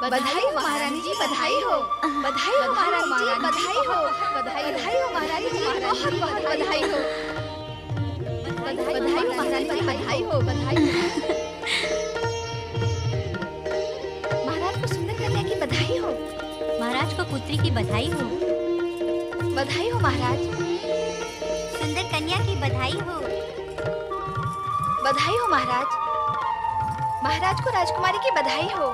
बधाई हो महारानी जी, बधाई हो। बधाई हो महारानी जी, बधाई हो। बधाई हो महारानी जी, बहुत बहुत बधाई हो। बधाई हो महारानी जी, बधाई हो। बधाई हो महाराज को सुंदर कन्या की बधाई हो। महाराज को पुत्री की बधाई हो। बधाई हो महाराज। सुंदर कन्या की बधाई हो। बधाई हो महाराज। महाराज को राजकुमारी की बधाई हो।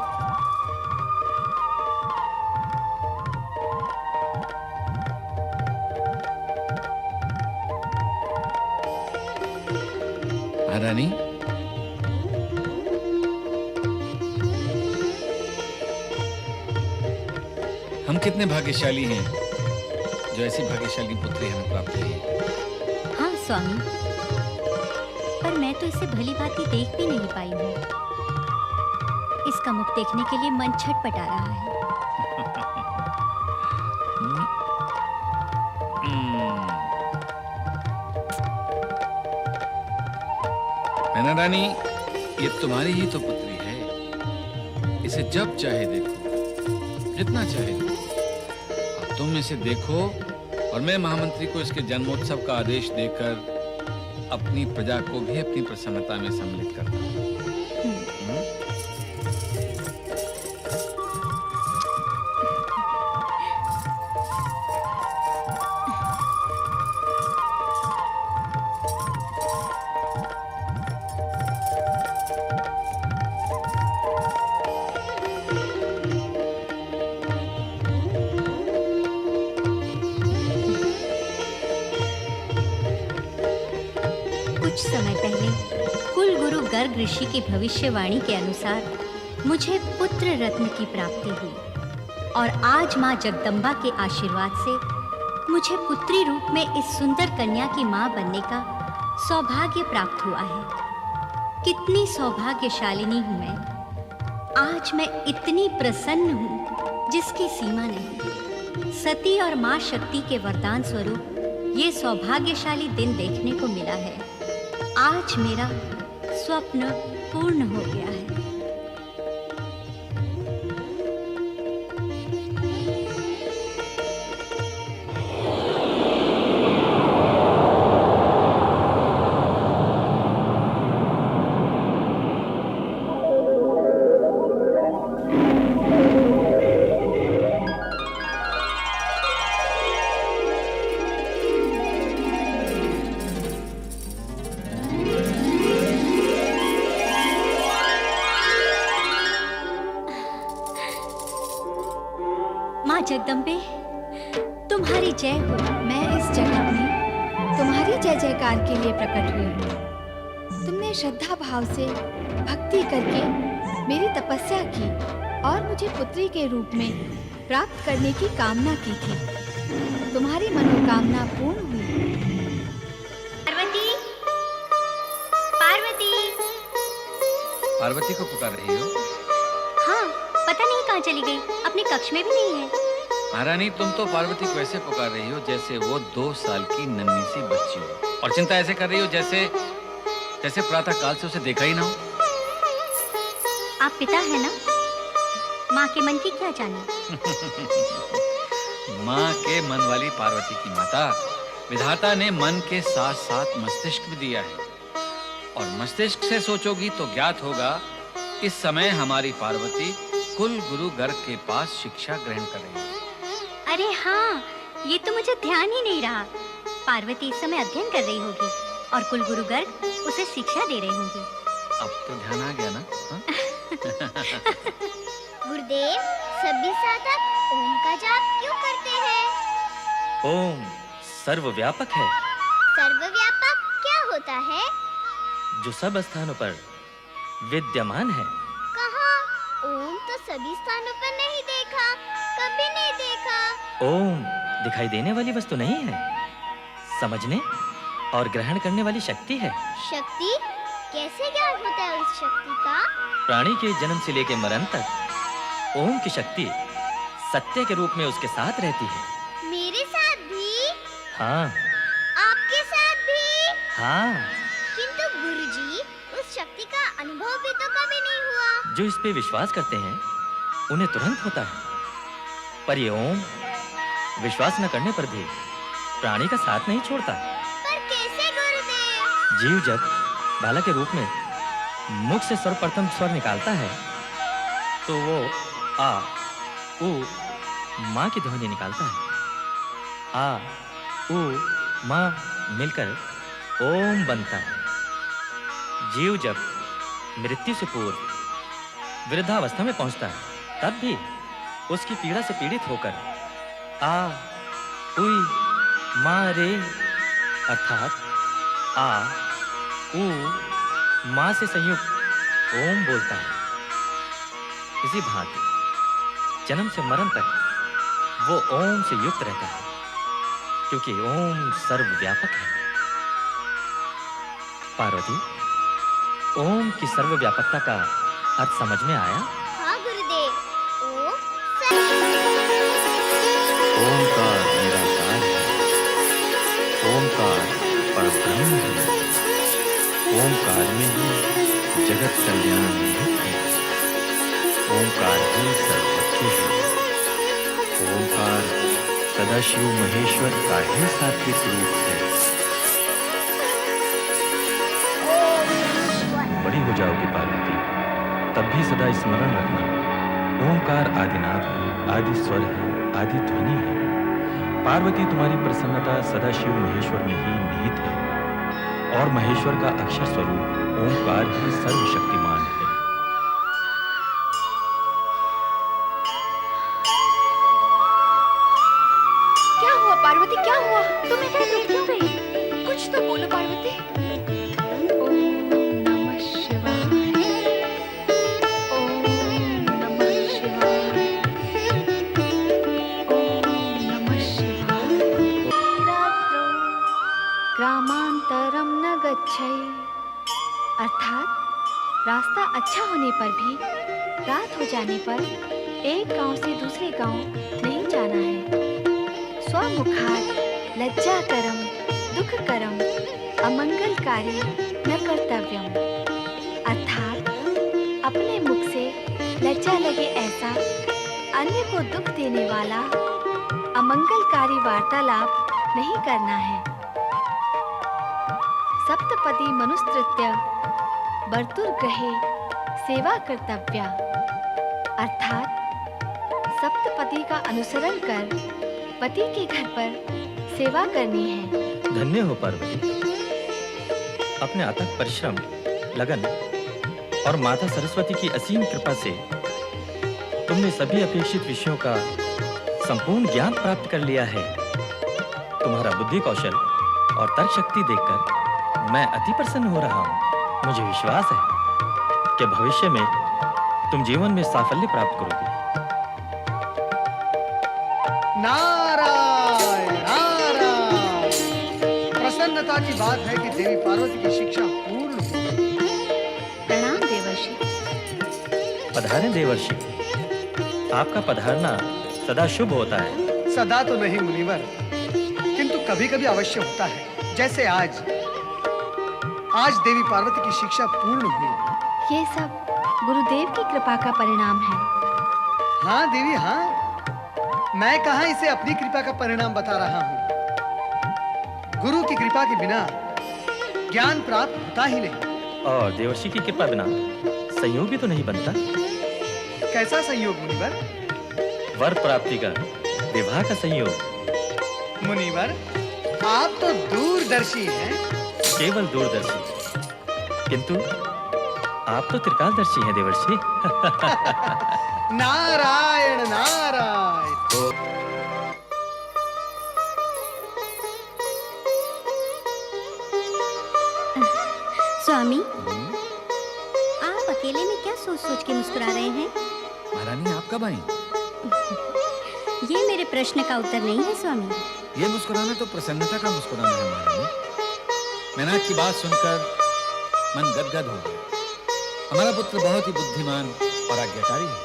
महारानी, हम कितने भाग्यशाली हैं जो ऐसी भाग्यशाली पुत्री हमें प्राप्त हुई है। हाँ स्वामी, पर मैं तो इसे भली भांति देख भी नहीं पाई हूँ। इसका मुख देखने के लिए मन छटपटा रहा है। मैना रानी, ये तुम्हारी ही तो पुत्री है। इसे जब चाहे देखो, जितना चाहे देखो। अब तुम इसे देखो और मैं महामंत्री को इसके जन्मोत्सव का आदेश देकर अपनी प्रजा को भी अपनी प्रसन्नता में सम्मिलित करता हूँ। कुछ समय पहले कुल गुरु गर्ग ऋषि की भविष्यवाणी के अनुसार मुझे पुत्र रत्न की प्राप्ति हुई और आज माँ जगदम्बा के आशीर्वाद से मुझे पुत्री रूप में इस सुंदर कन्या की माँ बनने का सौभाग्य प्राप्त हुआ है। कितनी सौभाग्यशालिनी हूँ मैं। आज मैं इतनी प्रसन्न हूँ जिसकी सीमा नहीं। सती और माँ शक्ति के वरदान स्वरूप ये सौभाग्यशाली दिन देखने को मिला है। आज मेरा स्वप्न पूर्ण हो गया है। माँ जगदम्बे, तुम्हारी जय हो। मैं इस जगत में तुम्हारी जय जयकार के लिए प्रकट हुई हूँ। तुमने श्रद्धा भाव से भक्ति करके मेरी तपस्या की और मुझे पुत्री के रूप में प्राप्त करने की कामना की थी। तुम्हारी मनोकामना पूर्ण हुई। पार्वती, पार्वती। पार्वती को पुकार रही हो? हाँ, पता नहीं कहाँ चली गई। अपने कक्ष में भी नहीं है। महारानी, तुम तो पार्वती को ऐसे पुकार रही हो जैसे वो 2 साल की नन्ही सी बच्ची हो, और चिंता ऐसे कर रही हो जैसे प्रातः काल से उसे देखा ही ना हो। आप पिता है ना? माँ के मन की क्या जाने। माँ के मन वाली पार्वती की माता विधाता ने मन के साथ साथ मस्तिष्क भी दिया है, और मस्तिष्क से सोचोगी तो ज्ञात होगा इस समय हमारी पार्वती कुल गुरु गर्ग के पास शिक्षा ग्रहण कर रही है। अरे हाँ, ये तो मुझे ध्यान ही नहीं रहा। पार्वती इस समय अध्ययन कर रही होगी और कुल गुरु गर्ग उसे शिक्षा दे रहे होंगे। अब तो ध्यान आ गया ना? गुरुदेव, सभी साधक ओम का जाप क्यों करते हैं? ओम सर्वव्यापक है। सर्वव्यापक क्या होता है? जो सब स्थानों पर विद्यमान है। कहाँ? ओम तो सभी स्थानों पर नहीं देखा, कभी नहीं देखा। ओम दिखाई देने वाली वस्तु नहीं है, समझने और ग्रहण करने वाली शक्ति है। शक्ति? कैसे ज्ञान होता है उस शक्ति का? प्राणी के जन्म से लेकर मरण तक ओम की शक्ति सत्य के रूप में उसके साथ रहती है। मेरे साथ भी? हाँ। आपके साथ भी? हाँ। किंतु गुरुजी, उस शक्ति का अनुभव भी तो कभी नहीं हुआ। जो इस पे विश्वास करते हैं उन्हें तुरंत होता है, पर ये ओम विश्वास न करने पर भी प्राणी का साथ नहीं छोड़ता। पर कैसे गुरुदेव? जीव जब बालक के रूप में मुख से सर्वप्रथम स्वर निकालता है तो वो आ उ माँ की ध्वनि निकालता है। आ उ माँ मिलकर ओम बनता है। जीव जब मृत्यु से पूर्व वृद्धावस्था में पहुंचता है तब भी उसकी पीड़ा से पीड़ित होकर आ उई मा रे अर्थात आ उ माँ से संयुक्त ओम बोलता है। इसी भांति जन्म से मरण तक वो ओम से युक्त रहता है, क्योंकि ओम सर्वव्यापक है। पार्वती, ओम की सर्वव्यापकता का अर्थ समझ में आया? हाँ गुरुदेव। ओमकार निराकार है, ओमकार परब्रह्म है, ओमकार में ही जगत कल्याण निहित है, ओमकार ही सर्वज्ञ है, ओमकार सदाशिव महेश्वर का ही सात्विक रूप है। बड़ी हो जाओगी पार्वती, तब भी सदा स्मरण रखना, ओमकार आदिनाद है, आदि स्वर है, आदि ध्वनि है। पार्वती, तुम्हारी प्रसन्नता सदाशिव महेश्वर में ही निहित है, और महेश्वर का अक्षर स्वरूप ओमकार ही सर्वशक्तिमान है। क्या हुआ पार्वती, क्या हुआ? तुम इतने रुक क्यों गई? कुछ तो बोलो पार्वती। ओम नमः शिवाय, ओम नमः शिवाय, ओम नमः शिवाय। रात्रो ग्रामांतरम न गच्छै, अर्थात रास्ता अच्छा होने पर भी रात हो जाने पर एक गांव से दूसरे गांव नहीं जाना है। स्वमुखात् लज्जाकरम दुखकरम अमंगलकारी न कर्तव्यम, अर्थात अपने मुख से लज्जा लगे ऐसा अन्य को दुख देने वाला अमंगलकारी वार्तालाप नहीं करना है। सप्तपदी मनुस्तृत्य बर्तुर्ग्रहे सेवा कर्तव्या, अर्थात सप्तपदी का अनुसरण कर पति के घर पर सेवा करनी है। धन्य हो पार्वती, अपने अथक परिश्रम, लगन और माता सरस्वती की असीम कृपा से तुमने सभी अपेक्षित विषयों का संपूर्ण ज्ञान प्राप्त कर लिया है। तुम्हारा बुद्धि कौशल और तर्क शक्ति देखकर मैं अति प्रसन्न हो रहा हूँ। मुझे विश्वास है कि भविष्य में तुम जीवन में साफल्य प्राप्त करोगे। नारायण नारायण। प्रसन्नता की बात है कि देवी पार्वती की शिक्षा पूर्ण हुई। प्रणाम देवर्षि। पधारें देवर्षि, आपका पधारना सदा शुभ होता है। सदा तो नहीं मुनिवर, किंतु कभी कभी अवश्य होता है। जैसे आज देवी पार्वती की शिक्षा पूर्ण हुई। ये सब गुरुदेव की कृपा का परिणाम है। हाँ देवी हाँ, मैं कहाँ इसे अपनी कृपा का परिणाम बता रहा हूँ। गुरु की कृपा के बिना ज्ञान प्राप्त होता ही नहीं। और देवर्षि की कृपा बिना संयोग भी तो नहीं बनता। कैसा संयोग मुनिवर? वर प्राप्ति का, विवाह का संयोग। मुनिवर, आप तो दूरदर्शी हैं। केवल दूरदर्शी, किंतु आप तो त्रिकालदर्शी हैं देवर्षि। नारायण नारायण। स्वामी, आप अकेले में क्या सोच सोच के मुस्कुरा रहे हैं? महारानी, आप कब आई? ये मेरे प्रश्न का उत्तर नहीं है स्वामी। ये मुस्कुराना तो प्रसन्नता का मुस्कुराना है महारानी। मेनाक की बात सुनकर मन गदगद हो गया। हमारा पुत्र बहुत ही बुद्धिमान और आज्ञाकारी है।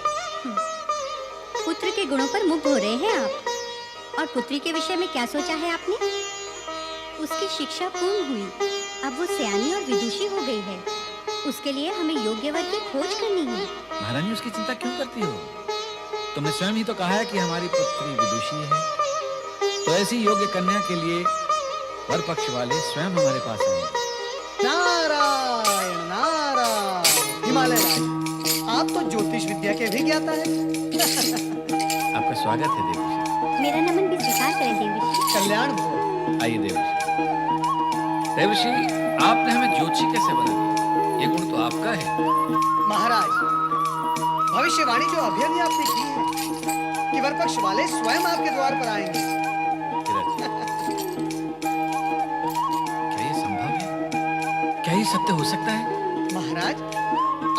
पुत्र के गुणों पर मुग्ध हो रहे हैं आप। और पुत्री के विषय में क्या सोचा है आपने? उसकी शिक्षा पूर्ण हुई, अब वो सयानी और विदुषी हो गई है। उसके लिए हमें योग्य वर की खोज करनी है। महारानी, उसकी चिंता क्यों करती हो? तुमने स्वयं ही तो कहा है कि हमारी पुत्री विदुषी है, तो ऐसी योग्य कन्या के लिए वर पक्ष वाले स्वयं हमारे पास आए। नारायण नारायण। हिमालय राज, आप तो ज्योतिष विद्या के भी ज्ञाता है। आपका स्वागत है देवर्षि। मेरा नमन भी स्वीकार करें देवर्षि। कल्याण भव। आइए देवर्षि। देवर्षि, आपने हमें ज्योतिषी कैसे बना दिया? ये गुण तो आपका है। महाराज, भविष्यवाणी जो अभी अभी आपने की है कि वरपक्ष वाले स्वयं आपके द्वार पर आएंगे। क्या ये संभव है? क्या ये सत्य हो सकता है? महाराज,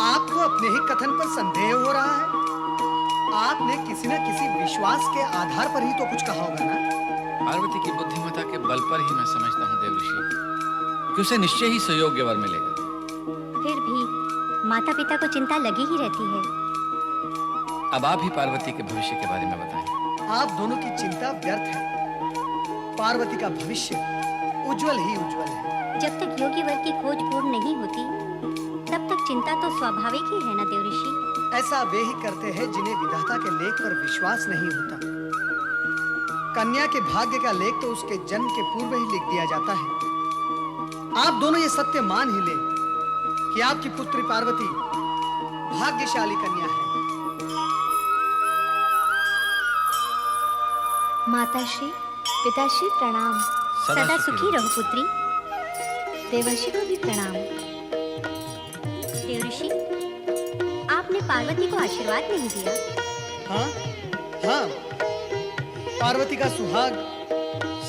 आपको अपने ही कथन पर संदेह हो रहा है। आपने किसी न किसी विश्वास के आधार पर ही तो कुछ कहा होगा ना। पार्वती की बुद्धिमत्ता के बल पर ही मैं समझता हूँ देवर्षि कि उसे निश्चय ही सुयोग्य वर मिलेगा। फिर भी माता पिता को चिंता लगी ही रहती है। अब आप ही पार्वती के भविष्य के बारे में बताएं। आप दोनों की चिंता व्यर्थ है। पार्वती का भविष्य उज्जवल ही उज्जवल है। जब तक योग्य वर की खोज पूर्ण नहीं होती, तब तक चिंता तो स्वाभाविक ही है ना देवर्षि। ऐसा वे ही करते हैं जिन्हें विधाता के लेख पर विश्वास नहीं होता। कन्या के भाग्य का लेख तो उसके जन्म के पूर्व ही लिख दिया जाता है। आप दोनों ये सत्य मान ही ले कि आपकी पुत्री पार्वती भाग्यशाली कन्या है। माताश्री, पिताश्री प्रणाम। सदा सुखी रहो पुत्री। देवर्षि को भी प्रणाम। देवर्षि, आपने पार्वती को आशीर्वाद नहीं दिया। हाँ हाँ, पार्वती का सुहाग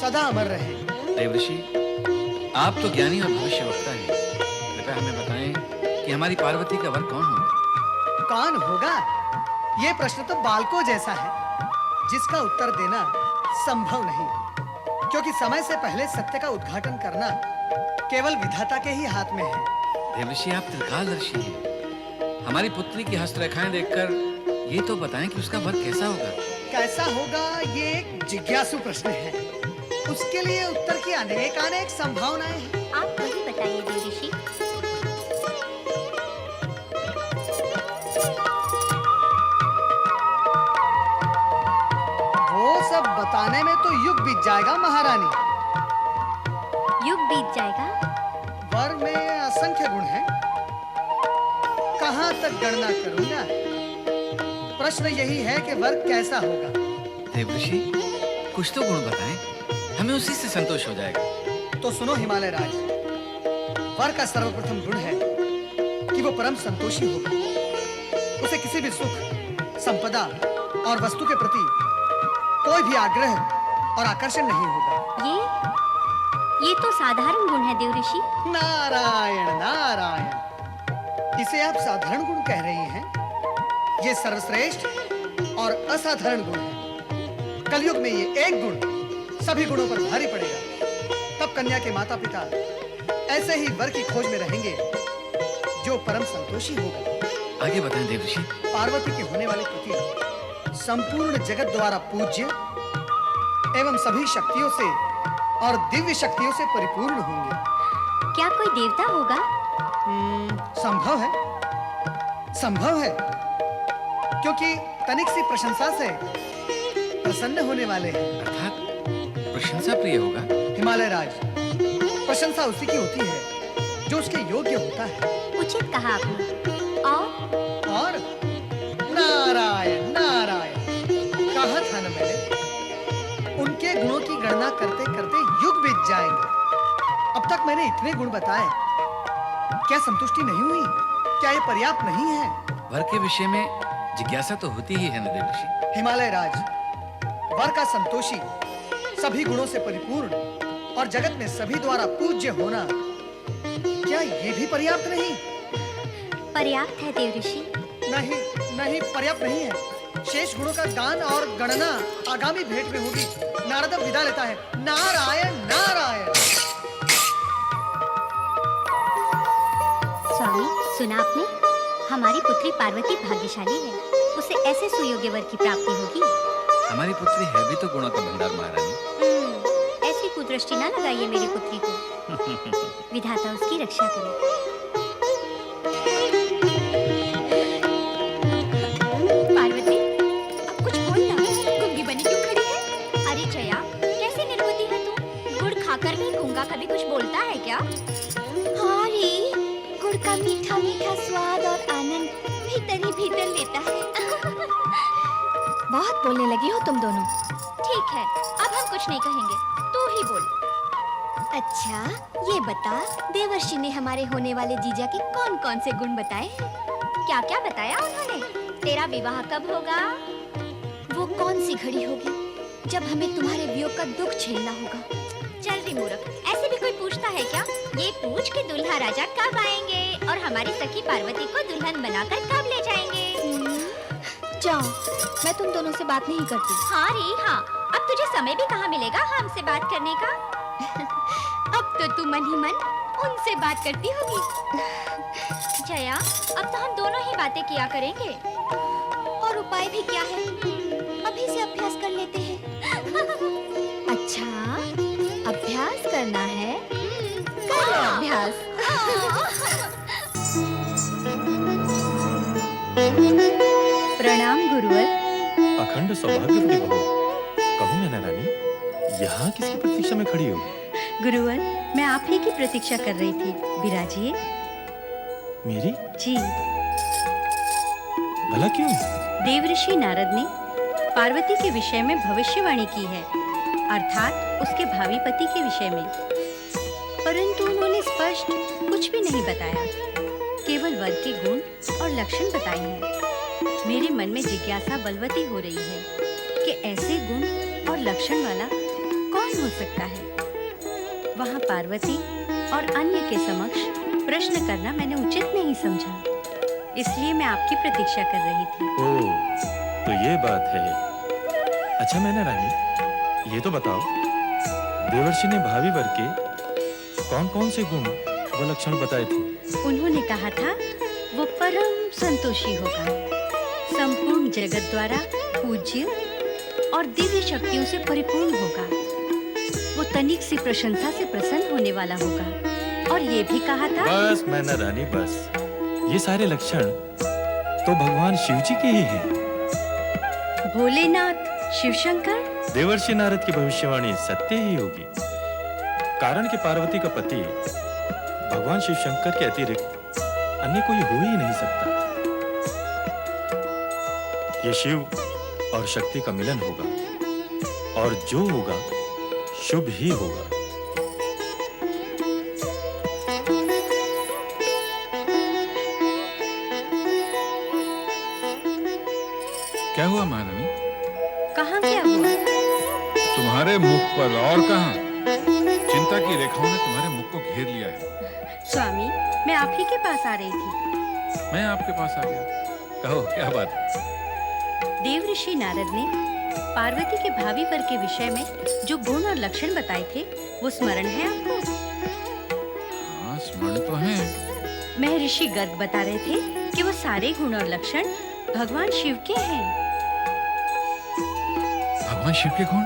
सदा अमर रहे। देवर्षि, आप तो ज्ञानी और भविष्यवक्ता हैं। कृपया हमें बताएं कि हमारी पार्वती का वर कौन होगा? कौन होगा? ये प्रश्न तो बालकों जैसा है, जिसका उत्तर देना संभव नहीं, क्योंकि समय से पहले सत्य का उद्घाटन करना केवल विधाता के ही हाथ में है। देवर्षि, आप त्रिकालदर्शी हैं। हमारी पुत्री की हस्तरेखाएं देखकर ये तो बताएं कि उसका वर कैसा होगा। कैसा होगा, ये एक जिज्ञासु प्रश्न है। उसके लिए उत्तर की अनेक संभावनाएं हैं। आप वही बताइए देवर्षि। वो सब बताने में तो युग बीत जाएगा महारानी। युग बीत जाएगा? वर में असंख्य गुण हैं, कहां तक गणना करूंगा। प्रश्न यही है कि वर कैसा होगा। देवर्षि, कुछ तो गुण बताएं, हमें उसी से संतोष हो जाएगा। तो सुनो हिमालय राज, वर का सर्वप्रथम गुण है कि वो परम संतोषी होगा। उसे किसी भी सुख, संपदा और वस्तु के प्रति कोई भी आग्रह और आकर्षण नहीं होगा। ये तो साधारण गुण है देवर्षि। नारायण नारायण, इसे आप साधारण गुण कह रही हैं? ये सर्वश्रेष्ठ और असाधारण गुण है। कलयुग में ये एक गुण सभी गुणों पर भारी पड़ेगा। तब कन्या के माता पिता ऐसे ही वर की खोज में रहेंगे जो परम संतोषी होगा। आगे बताएं देवर्षि। पार्वती के होने वाले पति संपूर्ण जगत द्वारा पूज्य एवं सभी शक्तियों से और दिव्य शक्तियों से परिपूर्ण होंगे। क्या कोई देवता होगा? संभव है, संभव है, क्योंकि तनिक सी प्रशंसा से प्रसन्न होने वाले हैं। अर्थात प्रशंसा प्रिय होगा। हिमालय राज, प्रशंसा उसी की होती है जो उसके योग्य होता है। उचित कहा आपने। और नारायण नारायण, कहा था ना मैंने, उनके गुणों की गणना करते करते युग बीत जाएंगे। अब तक मैंने इतने गुण बताए, क्या संतुष्टि नहीं हुई? क्या ये पर्याप्त नहीं है? वर के विषय में जिज्ञासा तो होती ही है ना देवर्षि। हिमालय राज, वर का संतोषी, सभी गुणों से परिपूर्ण और जगत में सभी द्वारा पूज्य होना, क्या ये भी पर्याप्त नहीं? पर्याप्त है देवर्षि। नहीं नहीं, पर्याप्त नहीं है। शेष गुणों का गान और गणना आगामी भेंट में होगी। नारद अब विदा लेता है। नारायण नारायण। स्वामी, सुना आपने? हमारी पुत्री पार्वती भाग्यशाली है। उसे ऐसे सुयोग्य वर की प्राप्ति होगी। हमारी पुत्री है भी तो गुणों का भंडार महारानी। ऐसी कुदृष्टि ना लगाइए मेरी पुत्री को। विधाता उसकी रक्षा करे। पार्वती, अरे जया, कैसी निर्बुद्धि है तू? गुड़ खाकर भी गूंगा कभी कुछ बोलता है क्या? हाँ रे, गुड़ का मीठा मीठा स्वाद और आनंद भीतर ही भीतर लेता है। बहुत बोलने लगी हो तुम दोनों। ठीक है, अब हम कुछ नहीं कहेंगे, तू ही बोल। अच्छा, ये बता, देवर्षि ने हमारे होने वाले जीजा के कौन कौन से गुण बताए? क्या क्या बताया उन्होंने? तेरा विवाह कब होगा? वो कौन सी घड़ी होगी जब हमें तुम्हारे वियोग का दुख झेलना होगा? चल रे मूर्ख, ऐसे भी कोई पूछता है क्या? ये पूछ के दुल्हा राजा कब आएंगे और हमारी सखी पार्वती को दुल्हन बनाकर कब ले जाएंगे? जाओ, मैं तुम दोनों से बात नहीं करती। हाँ रे हाँ, अब तुझे समय भी कहाँ मिलेगा हमसे बात करने का? अब तो तुम मन ही मन उनसे बात करती होगी। जया, अब तो हम दोनों ही बातें किया करेंगे। और उपाय भी क्या है? अभी से अभ्यास कर लेते हैं। अच्छा, अभ्यास करना है? करो अभ्यास। प्रणाम गुरुवर। अखंड सौभाग्यवती बहू। कहूँ मैना रानी, यहाँ किसकी प्रतीक्षा में खड़ी हो? गुरुवर, मैं आप ही की प्रतीक्षा कर रही थी। विराजिए। मेरी? जी। भला क्यों? देवऋषि नारद ने पार्वती के विषय में भविष्यवाणी की है, अर्थात उसके भावी पति के विषय में। परंतु उन्होंने स्पष्ट कुछ भी नहीं बताया, केवल वर के गुण और लक्षण बताए हैं। मेरे मन में जिज्ञासा बलवती हो रही है कि ऐसे गुण और लक्षण वाला कौन हो सकता है। वहाँ पार्वती और अन्य के समक्ष प्रश्न करना मैंने उचित नहीं समझा, इसलिए मैं आपकी प्रतीक्षा कर रही थी। ओह, तो ये बात है। अच्छा मैना रानी, ये तो बताओ, देवर्षि ने भावी वर के कौन कौन से गुण व लक्षण बताए थे? उन्होंने कहा था वो परम संतोषी होगा, संपूर्ण जगत द्वारा पूज्य और दिव्य शक्तियों से परिपूर्ण होगा, वो तनिक सी प्रशंसा से प्रसन्न होने वाला होगा, और ये भी कहा था। बस मैना रानी बस, ये सारे लक्षण तो भगवान शिव जी के ही हैं। भोलेनाथ, शिवशंकर। देवर्षि नारद की भविष्यवाणी सत्य ही होगी, कारण कि पार्वती का पति भगवान शिव शंकर के अतिरिक्त अन्य कोई हो ही नहीं सकता। ये शिव और शक्ति का मिलन होगा, और जो होगा शुभ ही होगा। क्या हुआ महारानी? कहाँ क्या हुआ? तुम्हारे मुख पर और कहाँ? चिंता की रेखाओं ने तुम्हारे मुख को घेर लिया है। स्वामी, मैं आप ही के पास आ रही थी। मैं आपके पास आ गया। कहो क्या बात? देवऋषि नारद ने पार्वती के भावी वर के विषय में जो गुण और लक्षण बताए थे, वो स्मरण है आपको? हाँ, स्मरण तो है। महर्षि गर्ग बता रहे थे कि वो सारे गुण और लक्षण भगवान शिव के हैं। भगवान शिव के गुण?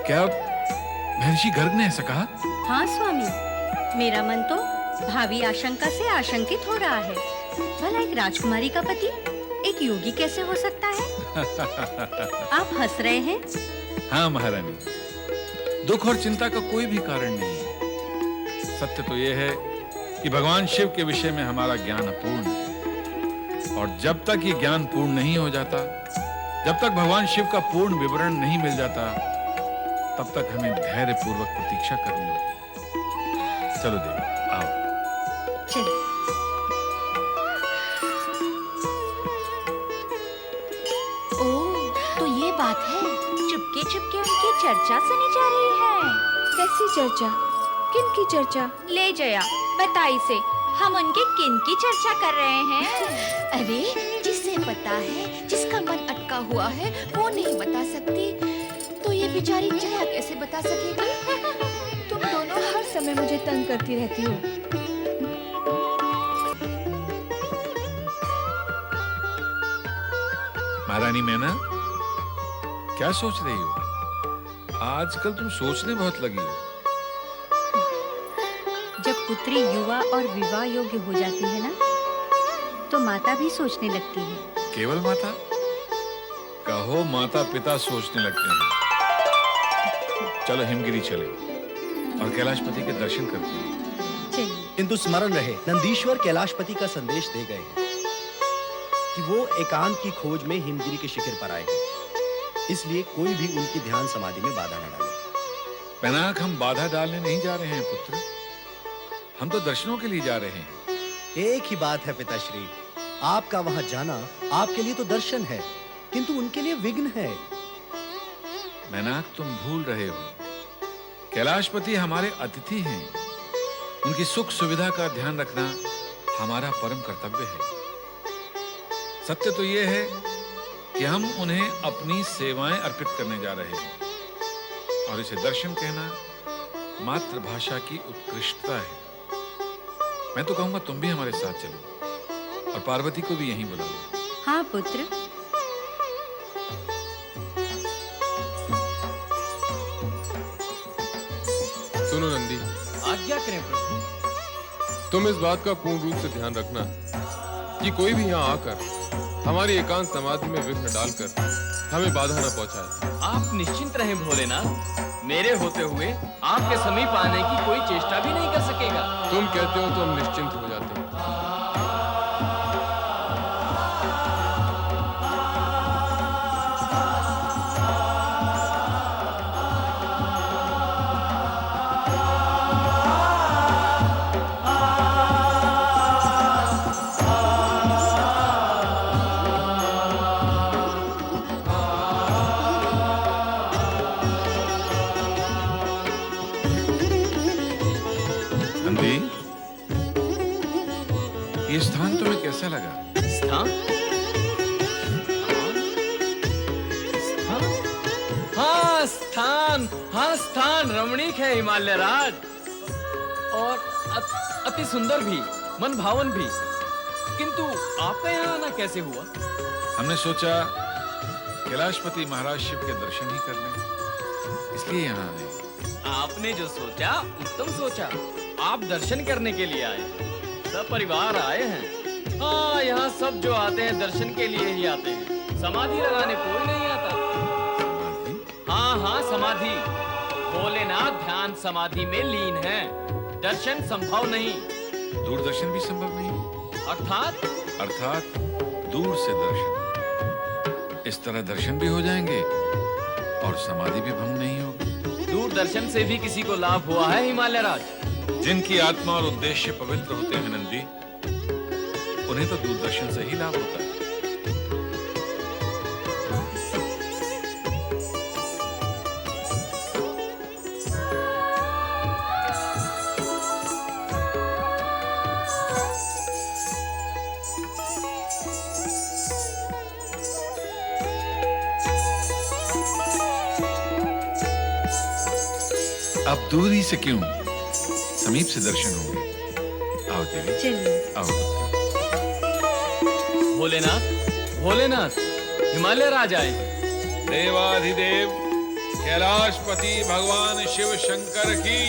क्या महर्षि गर्ग ने ऐसा कहा? हाँ स्वामी, मेरा मन तो भावी आशंका से आशंकित हो रहा है। भला एक राजकुमारी का पति एक योगी कैसे हो सकता है? आप हंस रहे हैं? हाँ महारानी, दुख और चिंता का कोई भी कारण नहीं है। सत्य तो यह है कि भगवान शिव के विषय में हमारा ज्ञान अपूर्ण है, और जब तक ये ज्ञान पूर्ण नहीं हो जाता, जब तक भगवान शिव का पूर्ण विवरण नहीं मिल जाता, तब तक हमें धैर्य पूर्वक प्रतीक्षा करनी होगी। चलो देवी, आओ। चलिए। ओह, तो ये बात है। चुपके चुपके उनकी चर्चा सुनी जा रही है। कैसी चर्चा? किन की चर्चा? ले जया, बता इसे, हम उनके किन की चर्चा कर रहे हैं? अरे, जिसे पता है, जिसका मन अटका हुआ है, वो नहीं बता सकती, तो ये बेचारी जया कैसे बता सकेगी? तुम दोनों हर समय मुझे तंग करती रहती हो। महारानी मैना, क्या सोच रही हो? आजकल तुम सोचने बहुत लगी हो। जब पुत्री युवा और विवाह योग्य हो जाती है ना, तो माता भी सोचने लगती है। केवल माता? कहो माता पिता सोचने लगते हैं। चलो हिमगिरी चले और कैलाशपति के दर्शन करते हैं। चलिए। किंतु स्मरण रहे, नंदीश्वर कैलाशपति का संदेश दे गए हैं कि वो एकांत की खोज में हिमगिरी के शिखर पर आए हैं, इसलिए कोई भी उनकी ध्यान समाधि में बाधा न डाले। पैनाक, हम बाधा डालने नहीं जा रहे हैं पुत्र, हम तो दर्शनों के लिए जा रहे हैं। एक ही बात है पिताश्री, आपका वहां जाना आपके लिए तो दर्शन है, किंतु उनके लिए विघ्न है। पैनाक, तुम भूल रहे हो, कैलाशपति हमारे अतिथि हैं, उनकी सुख सुविधा का ध्यान रखना हमारा परम कर्तव्य है। सत्य तो यह है कि हम उन्हें अपनी सेवाएं अर्पित करने जा रहे हैं, और इसे दर्शन कहना मातृभाषा की उत्कृष्टता है। मैं तो कहूंगा तुम भी हमारे साथ चलो और पार्वती को भी यहीं बुला लो। हाँ पुत्र। सुनो नंदी, आज्ञा करें प्रभु। तुम इस बात का पूर्ण रूप से ध्यान रखना कि कोई भी यहाँ आकर हमारी एकांत समाधि में विघ्न डालकर हमें बाधा न पहुंचाए। आप निश्चिंत रहें भोलेनाथ, मेरे होते हुए आपके समीप आने की कोई चेष्टा भी नहीं कर सकेगा। तुम कहते हो तो हम निश्चिंत हो जाते हैं। नंदी, ये स्थान तुम्हें कैसा लगा? स्थान? हाँ स्थान, हाँ स्थान रमणीक है हिमालय राज, और अति सुंदर भी, मन भावन भी। किंतु आपका यहाँ आना कैसे हुआ? हमने सोचा कैलाशपति महाराज शिव के दर्शन ही कर लें, इसलिए यहाँ आए। आपने जो सोचा उत्तम सोचा। आप दर्शन करने के लिए आए, सब परिवार आए हैं। हाँ, यहाँ सब जो आते हैं दर्शन के लिए ही आते हैं, समाधि लगाने कोई नहीं आता। समाधि? हाँ हाँ समाधि, भोलेनाथ ध्यान समाधि में लीन है, दर्शन संभव नहीं। दूरदर्शन भी संभव नहीं? अर्थात दूर से दर्शन। इस तरह दर्शन भी हो जाएंगे और समाधि भी भंग नहीं होगी। दूरदर्शन से भी किसी को लाभ हुआ है हिमालय राज? जिनकी आत्मा और उद्देश्य पवित्र होते हैं नंदी, उन्हें तो दूरदर्शन से ही लाभ होता है। अब दूरी से क्यों, समीप से दर्शन होंगे। आओ देवी, चलिए। आओ। भोलेनाथ, भोलेनाथ, हिमालय राज आए। देवाधिदेव कैलाशपति भगवान शिव शंकर की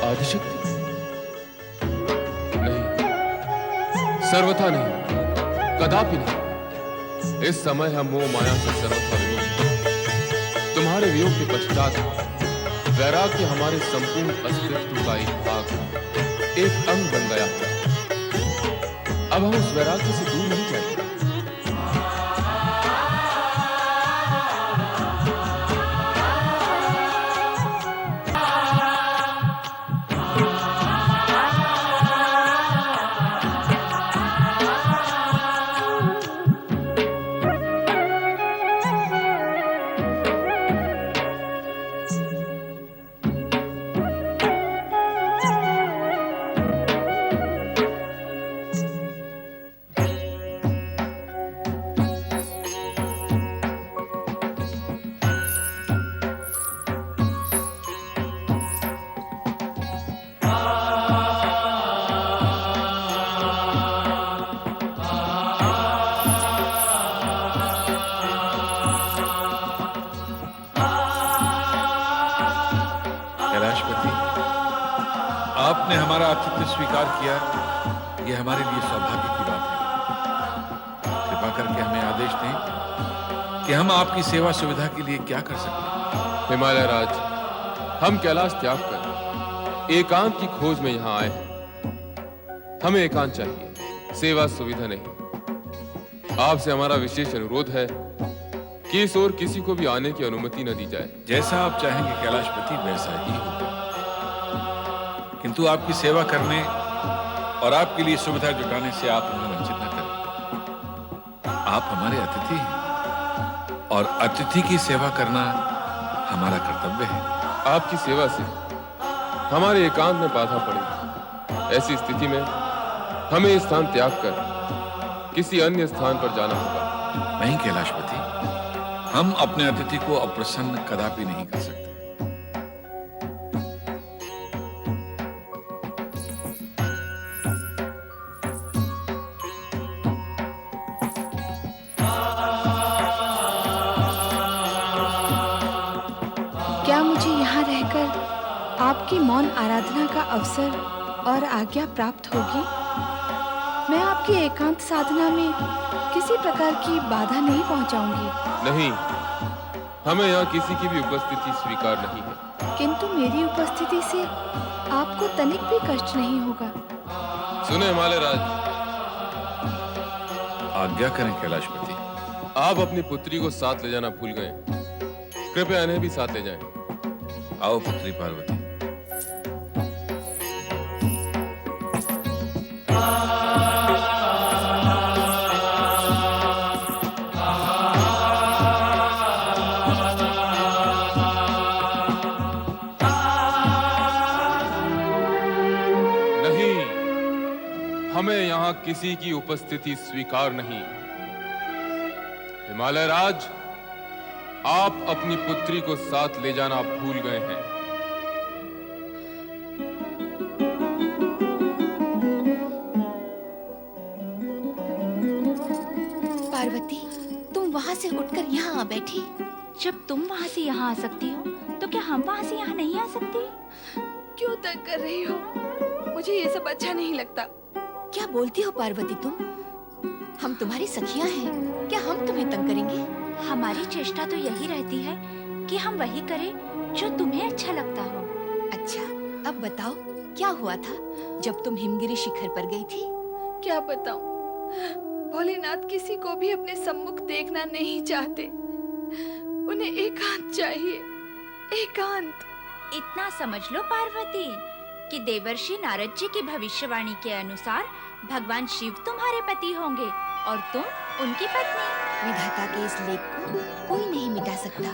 आदिशक्ति? नहीं, सर्वथा नहीं, कदापि नहीं। इस समय हम मोह माया से सर्वथा विमुक्त हैं। तुम्हारे वियोग के पश्चात वैराग्य हमारे संपूर्ण अस्तित्व का एक भाग, एक अंग बन गया है। अब हम उस वैराग्य से दूर नहीं जाएंगे। आपने हमारा आतिथ्य स्वीकार किया, यह हमारे लिए सौभाग्य की बात है। कृपा करके हमें आदेश दें कि हम आपकी सेवा सुविधा के लिए क्या कर सकते हैं। हिमालय राज, हम कैलाश त्याग कर एकांत की खोज में यहाँ आए हैं। हमें एकांत चाहिए, सेवा सुविधा नहीं। आपसे हमारा विशेष अनुरोध है कि इस ओर किसी को भी आने की अनुमति न दी जाए। जैसा आप चाहेंगे कैलाशपति, वैसा ही होगा। किंतु आपकी सेवा करने और आपके लिए सुविधा जुटाने से आप हमें वंचित न करें। आप हमारे अतिथि हैं और अतिथि की सेवा करना हमारा कर्तव्य है। आपकी सेवा से हमारे एकांत में बाधा पड़ेगी। ऐसी स्थिति में हमें इस स्थान त्याग कर किसी अन्य स्थान पर जाना होगा। नहीं कैलाशपति, हम अपने अतिथि को अप्रसन्न कदापि नहीं कर सकते। क्या मुझे यहाँ रहकर आपकी मौन आराधना का अवसर और आज्ञा प्राप्त होगी? मैं आपकी एकांत साधना में किसी प्रकार की बाधा नहीं पहुंचाऊंगी। नहीं, हमें यहाँ किसी की भी उपस्थिति स्वीकार नहीं है। किंतु मेरी उपस्थिति से आपको तनिक भी कष्ट नहीं होगा। सुने हिमालय राज, आज्ञा करें कैलाशपति। आप अपनी पुत्री को साथ ले जाना भूल गए। कृपया इन्हें भी साथ ले जाएं। आओ पुत्री पार्वती। नहीं, हमें यहाँ किसी की उपस्थिति स्वीकार नहीं। हिमालय राज, आप अपनी पुत्री को साथ ले जाना भूल गए हैं। पार्वती, तुम वहाँ से उठकर यहाँ आ बैठी। जब तुम वहाँ से यहाँ आ सकती हो, तो क्या हम वहाँ से यहाँ नहीं आ सकते? क्यों तंग कर रही हो? मुझे ये सब अच्छा नहीं लगता। क्या बोलती हो पार्वती तुम? हम तुम्हारी सखियां हैं, क्या हम तुम्हें तंग करेंगे? हमारी चेष्टा तो यही रहती है कि हम वही करें जो तुम्हें अच्छा लगता हो। अच्छा, अब बताओ क्या हुआ था जब तुम हिमगिरी शिखर पर गई थी? क्या बताऊं? भोलेनाथ किसी को भी अपने सम्मुख देखना नहीं चाहते। उन्हें एकांत चाहिए, एकांत। इतना समझ लो पार्वती कि देवर्षि नारद जी की भविष्यवाणी के अनुसार भगवान शिव तुम्हारे पति होंगे और तुम उनकी पत्नी। विधाता के इस लेख को कोई नहीं मिटा सकता।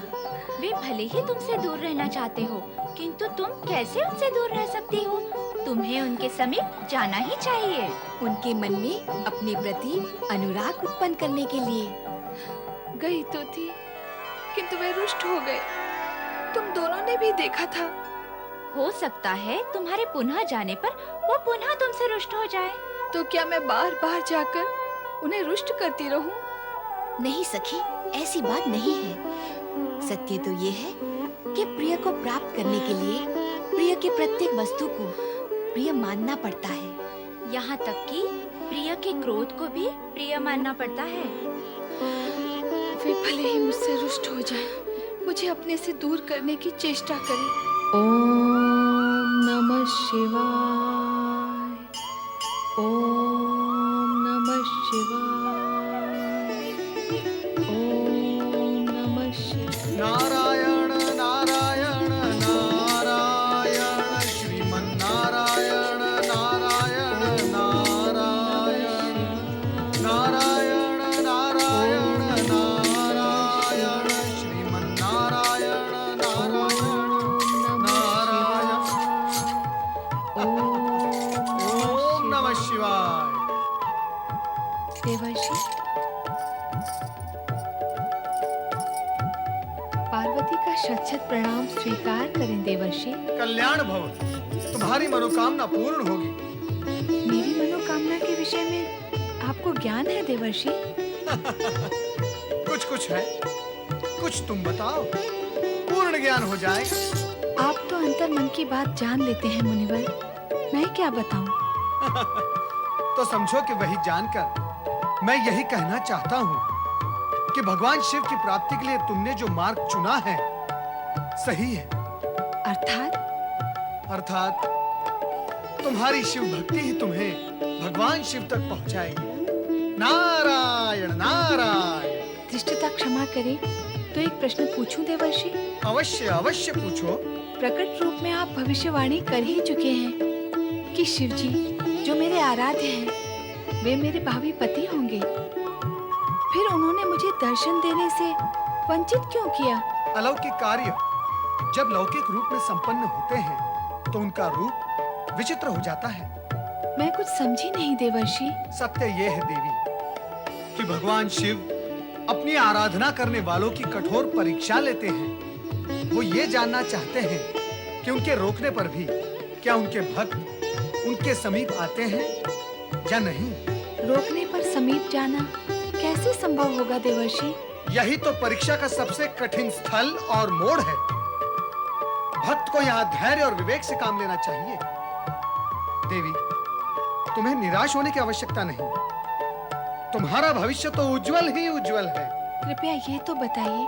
वे भले ही तुमसे दूर रहना चाहते हो, किंतु तुम कैसे उनसे दूर रह सकती हो? तुम्हें उनके समीप जाना ही चाहिए। उनके मन में अपने प्रति अनुराग उत्पन्न करने के लिए। गई तो थी, किंतु वे रुष्ट हो गए। तुम दोनों ने भी देखा था। हो सकता है तुम्हारे पुनः जाने पर वो पुनः तुमसे रुष्ट हो जाए। तो क्या मैं बार बार जाकर उन्हें रुष्ट करती रहूं? नहीं सखी, ऐसी बात नहीं है। सत्य तो ये है कि प्रिय को प्राप्त करने के लिए प्रिय की प्रत्येक वस्तु को प्रिय मानना पड़ता है। यहाँ तक कि प्रिय के क्रोध को भी प्रिय मानना पड़ता है। वे भले ही मुझसे रुष्ट हो जाए, मुझे अपने से दूर करने की चेष्टा करें। ओम नमः शिवाय। ओम नमः शिवाय। ओम नमः शिवाय। नारायण नारायण नारायण श्रीमन्नारायण नारायण नारायण नारायण नारायण नारायण श्रीमन्नारायण नारायण नारायण। ओम नमः शिवाय। देवर्षि, पार्वती का शत शत प्रणाम स्वीकार करें देवर्षि। कल्याण भव, तुम्हारी मनोकामना पूर्ण होगी। मेरी मनोकामना के विषय में आपको ज्ञान है देवर्षि? कुछ कुछ है, कुछ तुम बताओ, पूर्ण ज्ञान हो जाएगा। आप तो अंतर मन की बात जान लेते हैं मुनिवर। मैं क्या बताऊं? तो समझो कि वही जानकर मैं यही कहना चाहता हूँ कि भगवान शिव की प्राप्ति के लिए तुमने जो मार्ग चुना है सही है। अर्थात तुम्हारी शिव भक्ति ही तुम्हें भगवान शिव तक पहुंचाएगी। नारायण नारायण। धृष्टता क्षमा करें तो एक प्रश्न पूछूं देवर्षि? अवश्य अवश्य पूछो। प्रकट रूप में आप भविष्यवाणी कर ही चुके हैं कि शिव जी जो मेरे आराध्य हैं वे मेरे भावी पति होंगे। फिर उन्होंने मुझे दर्शन देने से वंचित क्यों किया? अलौकिक कार्य जब लौकिक रूप में संपन्न होते हैं तो उनका रूप विचित्र हो जाता है। मैं कुछ समझी नहीं देवर्षि। सत्य ये है देवी कि भगवान शिव अपनी आराधना करने वालों की कठोर परीक्षा लेते हैं। वो ये जानना चाहते हैं कि उनके रोकने पर भी क्या उनके भक्त उनके समीप आते हैं या नहीं। रोकने पर समीप जाना कैसे संभव होगा देवर्षि? यही तो परीक्षा का सबसे कठिन स्थल और मोड़ है। भक्त को यहाँ धैर्य और विवेक से काम लेना चाहिए। देवी, तुम्हें निराश होने की आवश्यकता नहीं। तुम्हारा भविष्य तो उज्जवल ही उज्जवल है। कृपया ये तो बताइए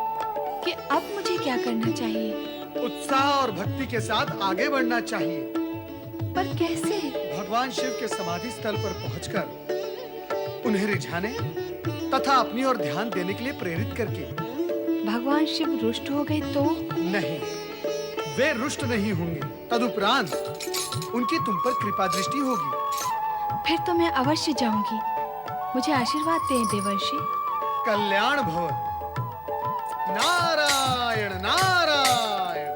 कि अब मुझे क्या करना चाहिए? उत्साह और भक्ति के साथ आगे बढ़ना चाहिए। पर कैसे? भगवान शिव के समाधि स्थल पर पहुंचकर उन्हें रिझाने तथा अपनी ओर ध्यान देने के लिए प्रेरित करके। भगवान शिव रुष्ट हो गए तो? नहीं, वे रुष्ट नहीं होंगे। तदुपरांत उनकी तुम पर कृपा दृष्टि होगी। फिर तो मैं अवश्य जाऊंगी। मुझे आशीर्वाद दें देवर्षि। कल्याण भवन। नारायण नारायण।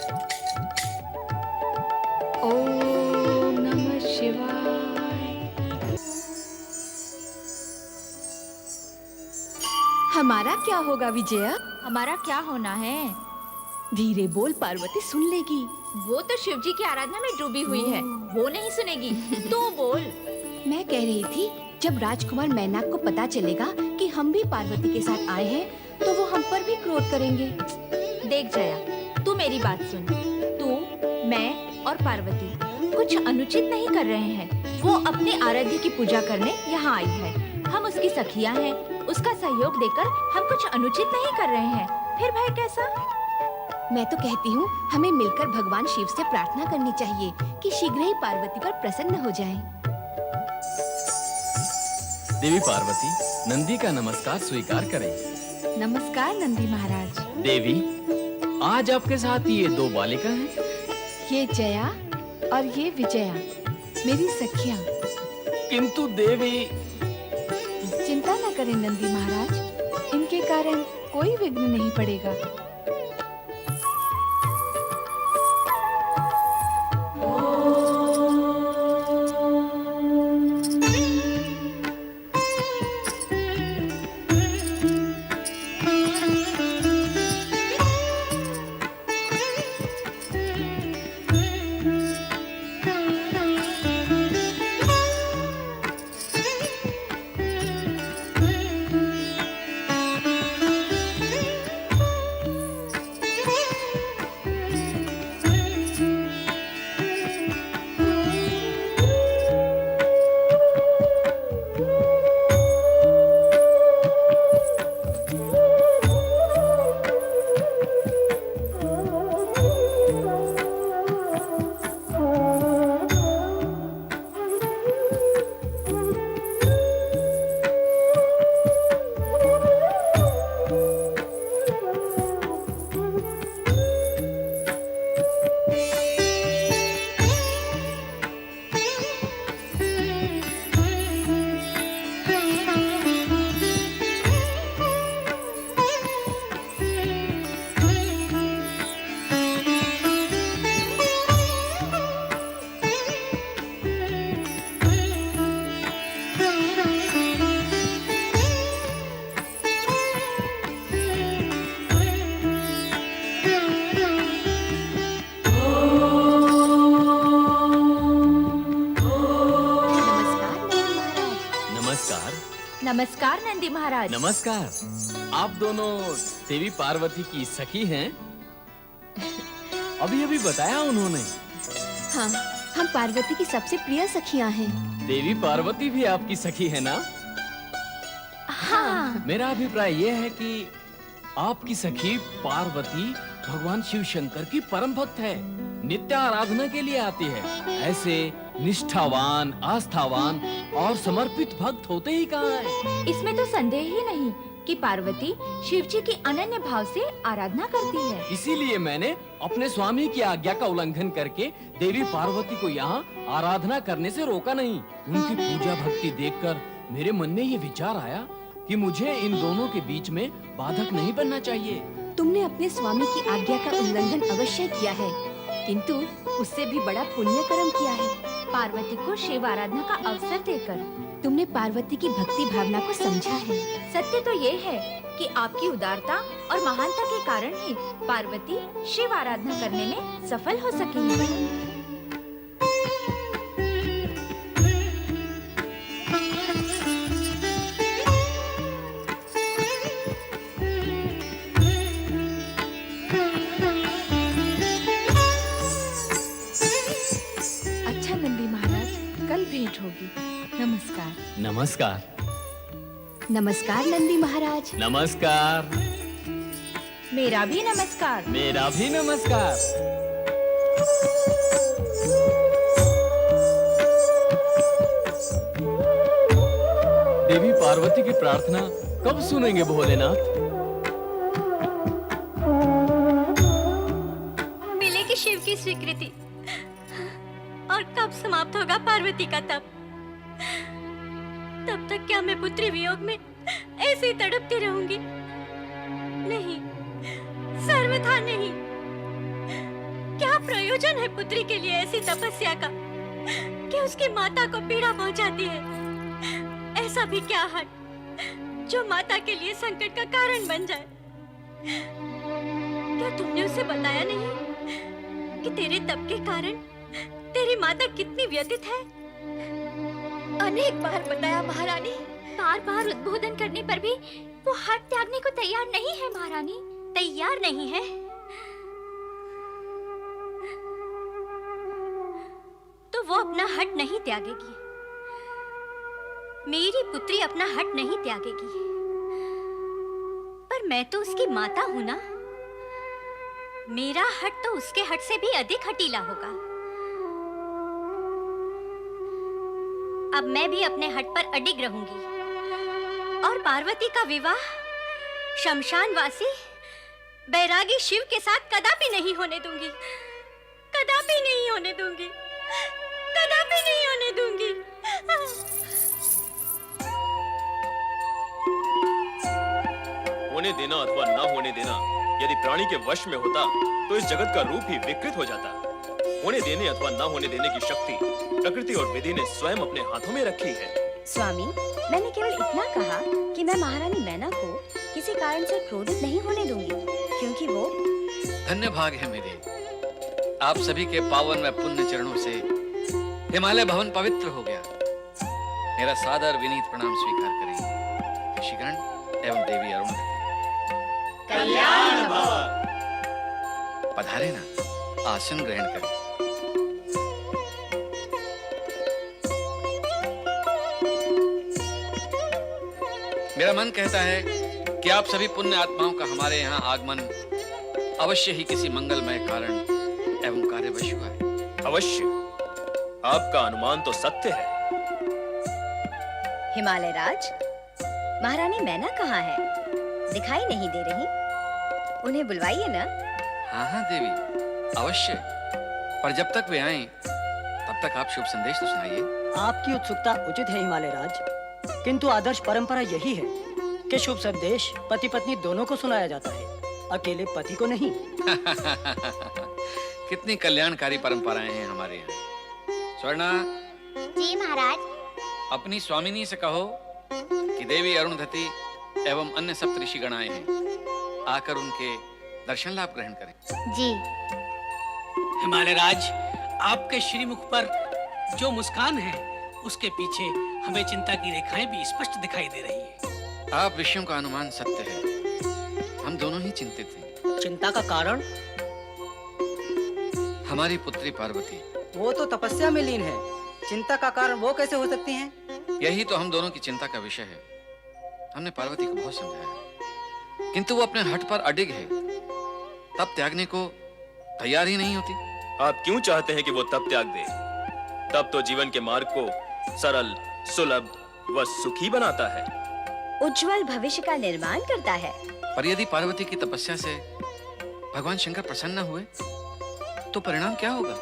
ओम नमः शिवाय। हमारा क्या होगा विजया? हमारा क्या होना है? धीरे बोल, पार्वती सुन लेगी। वो तो शिव जी की आराधना में डूबी हुई है, वो नहीं सुनेगी। तू बोल। मैं कह रही थी जब राजकुमार मैनाक को पता चलेगा कि हम भी पार्वती के साथ आए हैं तो वो हम पर भी क्रोध करेंगे। देख जया, तू मेरी बात सुन। तू, मैं और पार्वती कुछ अनुचित नहीं कर रहे हैं। वो अपने आराध्य की पूजा करने यहाँ आई है। हम उसकी सखियाँ हैं। उसका सहयोग देकर हम कुछ अनुचित नहीं कर रहे हैं। फिर भय कैसा? मैं तो कहती हूँ हमें मिलकर भगवान शिव से प्रार्थना करनी चाहिए कि शीघ्र ही पार्वती पर प्रसन्न हो जाएं। देवी पार्वती, नंदी का नमस्कार स्वीकार करें। नमस्कार नंदी महाराज। देवी, आज आपके साथ ये दो बालिका हैं। ये जया और ये विजया मेरी सखियां। किंतु देवी। चिंता न करें नंदी महाराज, इनके कारण कोई विघ्न नहीं पड़ेगा। नमस्कार नंदी महाराज। नमस्कार। आप दोनों देवी पार्वती की सखी हैं? अभी अभी बताया उन्होंने। हाँ, हम पार्वती की सबसे प्रिय सखियां हैं। देवी पार्वती भी आपकी सखी है ना? हाँ। मेरा अभिप्राय यह है कि आपकी सखी पार्वती भगवान शिव शंकर की परम भक्त है, नित्य आराधना के लिए आती है। ऐसे निष्ठावान, आस्थावान और समर्पित भक्त होते ही कहाँ हैं? इसमें तो संदेह ही नहीं कि पार्वती शिव जी की अनन्य भाव से आराधना करती है। इसीलिए मैंने अपने स्वामी की आज्ञा का उल्लंघन करके देवी पार्वती को यहाँ आराधना करने से रोका नहीं। उनकी पूजा भक्ति देखकर मेरे मन में ये विचार आया कि मुझे इन दोनों के बीच में बाधक नहीं बनना चाहिए। तुमने अपने स्वामी की आज्ञा का उल्लंघन अवश्य किया है, किंतु उससे भी बड़ा पुण्य कर्म किया है। पार्वती को शिव आराधना का अवसर देकर तुमने पार्वती की भक्ति भावना को समझा है। सत्य तो ये है कि आपकी उदारता और महानता के कारण ही पार्वती शिव आराधना करने में सफल हो सकी है। अच्छा नंदी महाराज, कल भेंट होगी। नमस्कार। नमस्कार। नमस्कार नंदी महाराज। नमस्कार। मेरा भी नमस्कार। मेरा भी नमस्कार। देवी पार्वती की प्रार्थना कब सुनेंगे भोलेनाथ? मिलेगी शिव की स्वीकृति और कब समाप्त होगा पार्वती का तप? तब तक क्या मैं पुत्री वियोग में ऐसे ही तड़पती रहूंगी? नहीं, सर्वथा नहीं। क्या प्रयोजन है पुत्री के लिए ऐसी तपस्या का कि उसकी माता को पीड़ा पहुंचाती है? ऐसा भी क्या हट जो माता के लिए संकट का कारण बन जाए? क्या तुमने उसे बताया नहीं कि तेरे तप के कारण तेरी माता कितनी व्यथित है? अनेक बार बताया महारानी। बार बार उद्बोधन करने पर भी वो हट त्यागने को तैयार नहीं है महारानी। तैयार नहीं है। तो वो अपना हट नहीं त्यागेगी। मेरी पुत्री अपना हट नहीं त्यागेगी। पर मैं तो उसकी माता हूं ना। मेरा हट तो उसके हट से भी अधिक हटीला होगा। अब मैं भी अपने हट पर अडिग रहूंगी और पार्वती का विवाह शमशानवासी बैरागी शिव के साथ कदापि नहीं होने दूंगी। कदापि नहीं होने दूंगी। कदापि नहीं होने दूंगी। होने देना अथवा ना होने देना यदि प्राणी के वश में होता तो इस जगत का रूप ही विकृत हो जाता। होने देने अथवा ना होने देने की शक्ति प्रकृति और विधि ने स्वयं अपने हाथों में रखी है। स्वामी, मैंने केवल इतना कहा कि मैं महारानी मैना को किसी कारण से क्रोधित नहीं होने दूंगी, क्योंकि वो धन्य भाग है मेरे। आप सभी के पावन व पुण्य चरणों से हिमालय भवन पवित्र हो गया। मेरा सादर विनीत प्रणाम स्वीकार करें ऋषिगण एवं देवी अरुणधति। कल्याण भव। पधारे ना, आसन ग्रहण करें। मेरा मन कहता है कि आप सभी पुण्य आत्माओं का हमारे यहाँ आगमन अवश्य ही किसी मंगलमय कारण एवं कार्यवश हुआ है। अवश्य, आपका अनुमान तो सत्य है। हिमालय राज, महारानी मैना कहाँ है? दिखाई नहीं दे रही। उन्हें बुलवाइए ना। हाँ हाँ देवी, अवश्य। पर जब तक वे आएं, तब तक आप शुभ संदेश तो सुनाइए। आपकी उत्सुकता उचित है हिमालय राज, किंतु आदर्श परंपरा यही है कि शुभ संदेश पति पत्नी दोनों को सुनाया जाता है, अकेले पति को नहीं। कितनी कल्याणकारी परंपराएं हैं हमारे यहाँ। स्वर्णा। जी महाराज। अपनी स्वामिनी से कहो कि देवी अरुणधति एवं अन्य सप्त ऋषिगण आए हैं, आकर उनके दर्शन लाभ ग्रहण करें। जी। हिमालय राज, आपके श्रीमुख पर जो मुस्कान है उसके पीछे हमें चिंता की रेखाएं भी स्पष्ट दिखाई दे रही है। आप विषयों का अनुमान सत्य है। हम दोनों ही चिंतित हैं। चिंता का कारण? हमारी पुत्री पार्वती वो तो तपस्या में लीन है, चिंता का कारण वो कैसे हो सकती हैं? यही तो हम दोनों की चिंता का विषय है। हमने पार्वती को बहुत समझाया, किंतु वो अपने हठ पर अडिग है, तप त्यागने को तैयार ही नहीं होती। आप क्यों चाहते हैं कि वो तप त्याग दे? तप तो जीवन के मार्ग को सरल, सुलभ व सुखी बनाता है, उज्जवल भविष्य का निर्माण करता है। पर यदि पार्वती की तपस्या से भगवान शंकर प्रसन्न हुए तो परिणाम क्या होगा?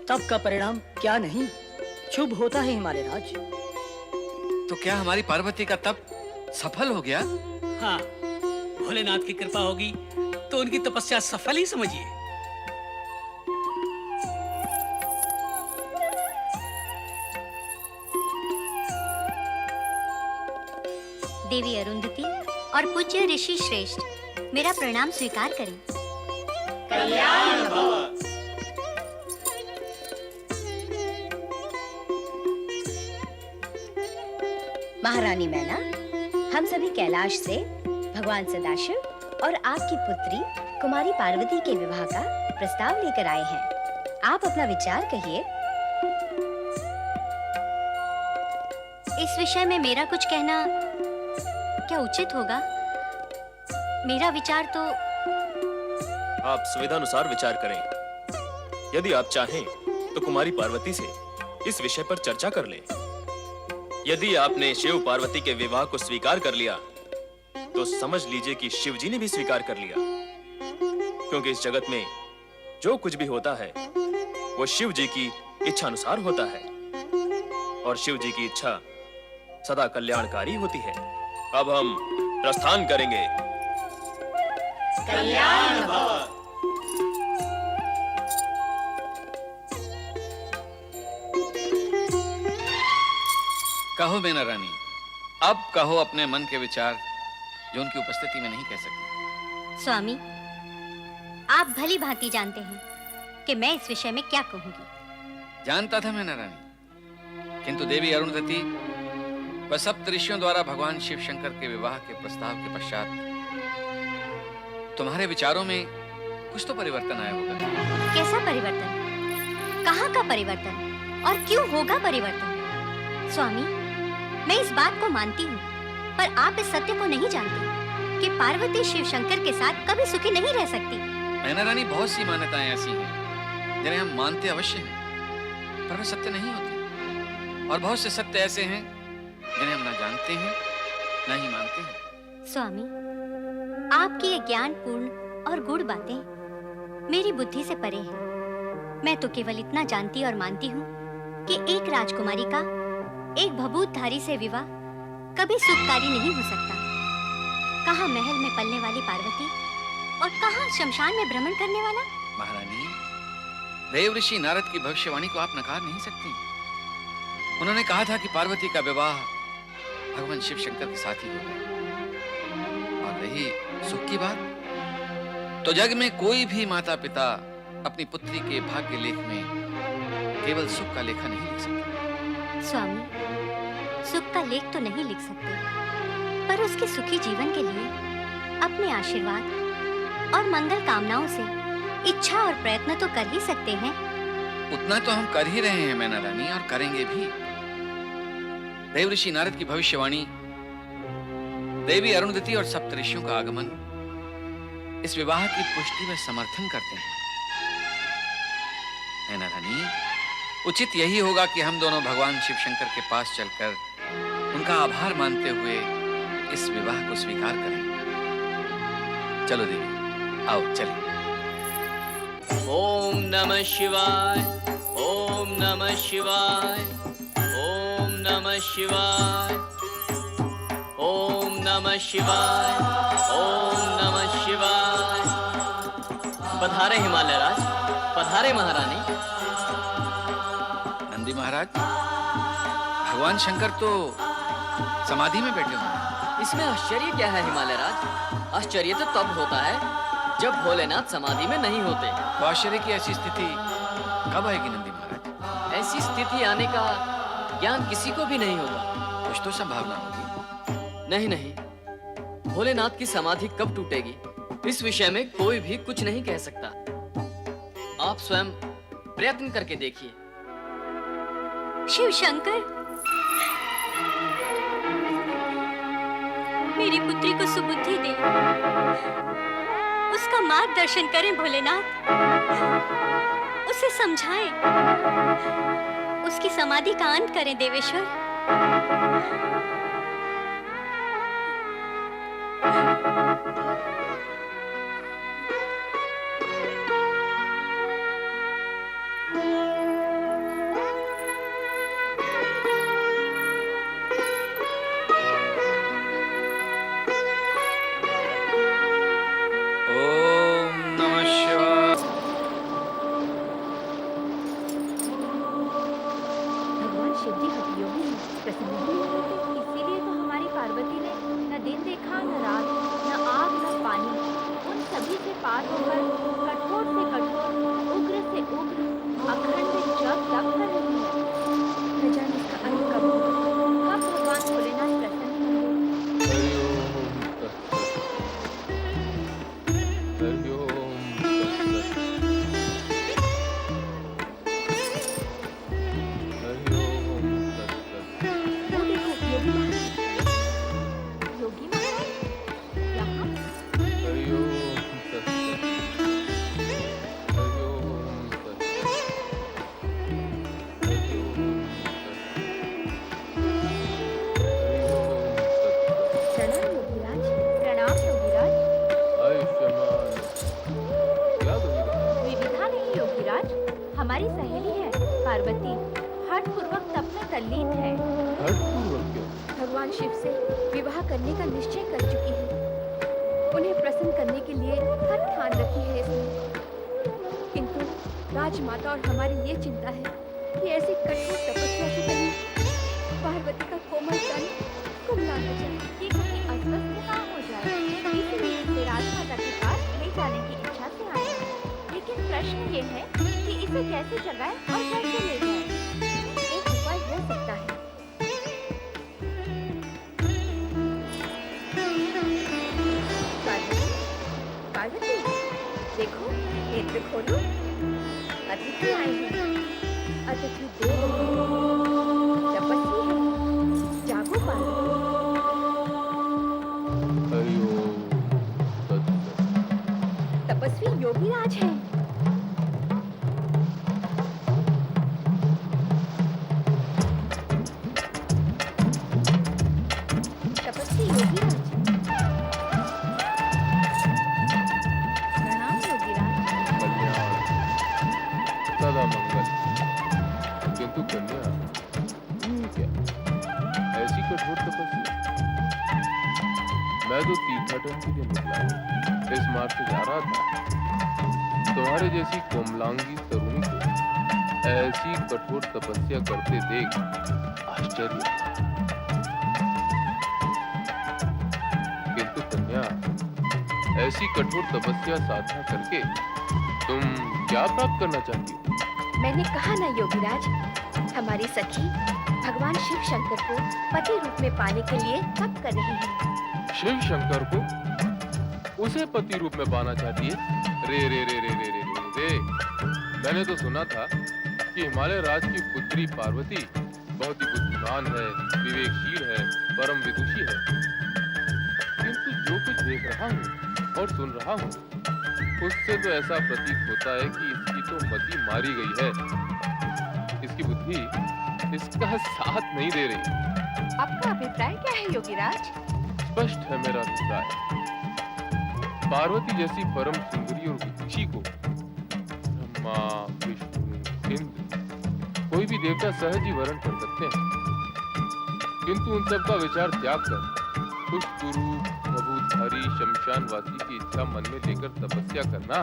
तप का परिणाम क्या नहीं शुभ होता है हिमालय राज। तो क्या हमारी पार्वती का तप सफल हो गया? हाँ, भोलेनाथ की कृपा होगी तो उनकी तपस्या सफल ही समझिए। देवी अरुंधति और पूज्य ऋषि श्रेष्ठ, मेरा प्रणाम स्वीकार करें। महारानी मैना, हम सभी कैलाश से भगवान सदाशिव और आपकी पुत्री कुमारी पार्वती के विवाह का प्रस्ताव लेकर आए हैं। आप अपना विचार कहिए। इस विषय में मेरा कुछ कहना क्या उचित होगा? मेरा विचार तो आप सुविधानुसार विचार करें। यदि आप चाहें तो कुमारी पार्वती से इस विषय पर चर्चा कर लें। यदि आपने शिव पार्वती के विवाह को स्वीकार कर लिया तो समझ लीजिए कि शिव जी ने भी स्वीकार कर लिया, क्योंकि इस जगत में जो कुछ भी होता है वो शिव जी की इच्छा अनुसार होता है, और शिव जी की इच्छा सदा कल्याणकारी होती है। अब हम प्रस्थान करेंगे। कल्याण भव। कहो मेना रानी, अब कहो अपने मन के विचार जो उनकी उपस्थिति में नहीं कह सकती। स्वामी, आप भली भांति जानते हैं कि मैं इस विषय में क्या कहूंगी। जानता था मेना रानी, किंतु देवी अरुंधति व सप्त ऋषियों द्वारा भगवान शिव शंकर के विवाह के प्रस्ताव के पश्चात तुम्हारे विचारों में कुछ तो परिवर्तन आया होगा। कैसा परिवर्तन? कहाँ का परिवर्तन? और क्यों होगा परिवर्तन? स्वामी, मैं इस बात को मानती हूँ, पर आप इस सत्य को नहीं जानते कि पार्वती शिव शंकर के साथ कभी सुखी नहीं रह सकती। मैना रानी, बहुत सी मान्यताएं ऐसी हैं जिन्हें हम मानते अवश्य हैं, पर वे सत्य नहीं होती, और बहुत से सत्य ऐसे हैं जिन्हें हम न जानते हैं न ही मानते हैं। स्वामी, आपकी ये ज्ञानपूर्ण और गूढ़ बातें मेरी बुद्धि से परे हैं। मैं तो केवल इतना जानती और मानती हूँ कि एक राजकुमारी का एक भभूतधारी से विवाह कभी सुखकारी नहीं हो सकता। कहाँ महल में पलने वाली पार्वती और कहाँ शमशान में भ्रमण करने वाला। महारानी, देव ऋषि नारद की भविष्यवाणी को आप नकार नहीं सकती। उन्होंने कहा था कि पार्वती का विवाह भगवान शिव शंकर के साथ ही होगा। और रही सुख की बात, तो जग में कोई भी माता पिता अपनी पुत्री के भाग्य लेख में केवल सुख का लेखा नहीं लिख सकता। स्वामी, सुख का लेख तो नहीं लिख सकते, पर उसके सुखी जीवन के लिए अपने आशीर्वाद और मंगल कामनाओं से इच्छा और प्रयत्न तो कर ही सकते हैं। उतना तो हम कर ही रहे हैं मैना रानी, और करेंगे भी। देव ऋषि नारद की भविष्यवाणी, देवी अरुंधति और सप्त ऋषियों का आगमन इस विवाह की पुष्टि व समर्थन करते हैं। मैना रानी, उचित यही होगा कि हम दोनों भगवान शिव शंकर के पास चलकर उनका आभार मानते हुए इस विवाह को स्वीकार करें। चलो देवी, आओ चलें। ओम नमः शिवाय, ओम नमः शिवाय, ओम नमः शिवाय, ओम नमः शिवाय, ओम नमः शिवाय। पधारे हिमालय राज, पधारे महारानी। नंदी महाराज, भगवान शंकर तो समाधि में बैठे हुए हैं। इसमें आश्चर्य क्या है हिमालय राज? आश्चर्य तो तब होता है जब भोलेनाथ समाधि में नहीं होते। तो आश्चर्य की ऐसी स्थिति कब आएगी नंदी महाराज? ऐसी स्थिति आने का ज्ञान किसी को भी नहीं होता। कुछ तो संभावना होगी। नहीं नहीं, भोलेनाथ की समाधि कब टूटेगी इस विषय में कोई भी कुछ नहीं कह सकता। आप स्वयं प्रयत्न करके देखिए, शिव शंकर, मेरी पुत्री को सुबुद्धि दे, उसका मार्गदर्शन करें भोलेनाथ, उसे समझाएं, उसकी समाधि का अंत करें देवेश्वर। ओम नमः शिवाय। भगवान शिव जी हठयोगी हैं, प्रसन्न ही नहीं होते। इसीलिए तो हमारी पार्वती ने न दिन देखा, न रात, न आग, न पानी, उन सभी से पार होकर कठोर से कठोर, उग्र से उग्र, अखंड जप तप कर रही है। न जाने इसका अंत कब होगा, कब भगवान भोलेनाथ प्रसन्न होंगे। वो देखो योगी महाराज यहाँ। प्रणाम योगीराज, प्रणाम योगीराज। विविधा नहीं योगीराज, हमारी सहेली है पार्वती, हठपूर्वक तप में तल्लीन है। भगवान शिव से विवाह करने का निश्चय कर चुकी है। उन्हें प्रसन्न करने के लिए हर ठान रखी है इसने। किंतु राजमाता और हमारी ये चिंता है कि ऐसी कठोर तपस्या से कहीं पार्वती का कोमल तन कुमला न जाए, ये कहीं अस्वस्थ ना हो जाए। इसलिए इसे राजमाता के पास ले जाने की इच्छा से आए हैं। लेकिन प्रश्न ये है कि इसे कैसे जगाए और कैसे ले जाए। एक उपाय हो सकता है। पार्वती, पार्वती, देखो, नेत्र खोलो। अतिथि आए हैं। अतिथि देव तपस्वी है। जागो पार्वती। तपस्वी योगीराज हैं। तपस्वी योगीराज। प्रणाम योगीराज। सदा मंगल। किंतु कन्या, ये क्या? ऐसी कठोर तपस्या? मैं तो तीर्थाटन के लिए निकला हूँ, इस मार्ग से जा रहा था। तुम्हारे जैसी कोमलांगी तरुणी को ऐसी कठोर तपस्या करते देख आश्चर्य। किंतु कन्या, ऐसी कठोर तपस्या साधना करके तुम क्या प्राप्त करना चाहती हो? मैंने कहा ना योगीराज, हमारी सखी भगवान शिव शंकर को पति रूप में पाने के लिए तप कर रही है। शिव शंकर को उसे पति रूप में पाना चाहती है? रे रे रे रे रे रे रे रे। मैंने तो सुना था कि हिमालय राज की पुत्री पार्वती बहुत ही बुद्धिमान है, विवेकशील है, परम विदुषी है। किंतु जो कुछ देख रहा हूँ और सुन रहा हूँ, उससे तो ऐसा प्रतीत होता है कि इसकी तो मति मारी गई है। इसकी बुद्धि इसका साथ नहीं दे रही। आपका अभिप्राय क्या है योगीराज? स्पष्ट है मेरा अभिप्राय। पार्वती जैसी परम सुंदरी और विदुषी को ब्रह्मा, विष्णु, इंद्र, कोई भी देवता सहज ही वरण कर सकते हैं। किंतु उन सब का विचार त्याग कर उस गुरु भभूतधारी शमशानवासी की इच्छा मन में लेकर तपस्या करना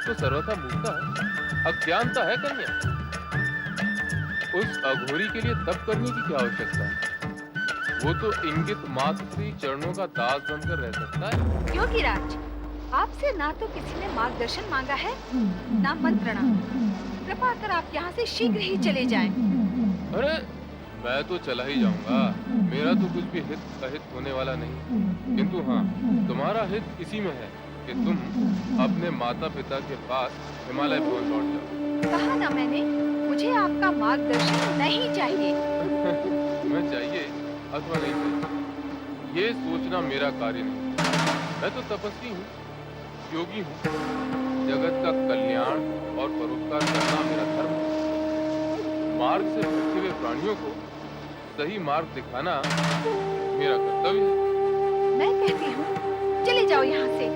तो सर्वथा मूर्खता है, अज्ञानता है कन्या। उस अघोरी के लिए तप करने की क्या आवश्यकता है? वो तो इंगित मात्र से चरणों का दास बनकर रह सकता है। योगीराज, आपसे ना तो किसी ने मार्गदर्शन मांगा है, ना मंत्रणा। कृपा कर आप यहाँ से शीघ्र ही चले जाएं। अरे मैं तो चला ही जाऊंगा, मेरा तो कुछ भी हित अहित होने वाला नहीं। किंतु हाँ, तुम्हारा हित इसी में है कि तुम अपने माता पिता के पास हिमालय भवन लौट जाओ। कहा ना मैंने, मुझे आपका मार्गदर्शन नहीं चाहिए। मैं चाहिए अथवा नहीं चाहिए, ये सोचना मेरा कार्य नहीं। मैं तो तपस्वी हूँ, योगी हूँ। जगत का कल्याण और परोपकार करना मेरा धर्म है। मार्ग से भटके हुए प्राणियों को सही मार्ग दिखाना मेरा कर्तव्य है। मैं कहती हूँ चले जाओ यहाँ से।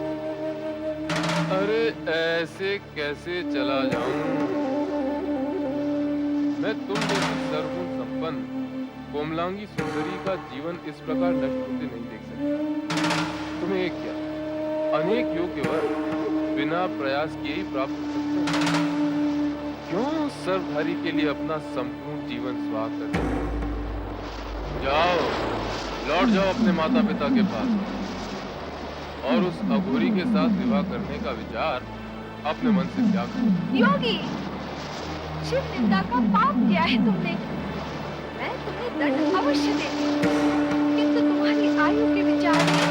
अरे ऐसे कैसे चला जाऊं? मैं तुम जैसी सर्वगुण संपन्न कोमलांगी सुंदरी का जीवन इस प्रकार नष्ट होते नहीं देख सकता। तुम्हें एक क्या, अनेक योग्य वर बिना प्रयास किए ही प्राप्त हो सकते हैं। क्यों सर्वधारी के लिए अपना संपूर्ण जीवन स्वाह कर? जाओ, लौट जाओ अपने माता पिता के पास और उस अघोरी के साथ विवाह करने का विचार अपने मन से त्याग करो। योगी, शिव निंदा का पाप किया है तुमने। मैं तुम्हें दंड अवश्य देती हूँ, किंतु तुम्हारी आयु के विचार ने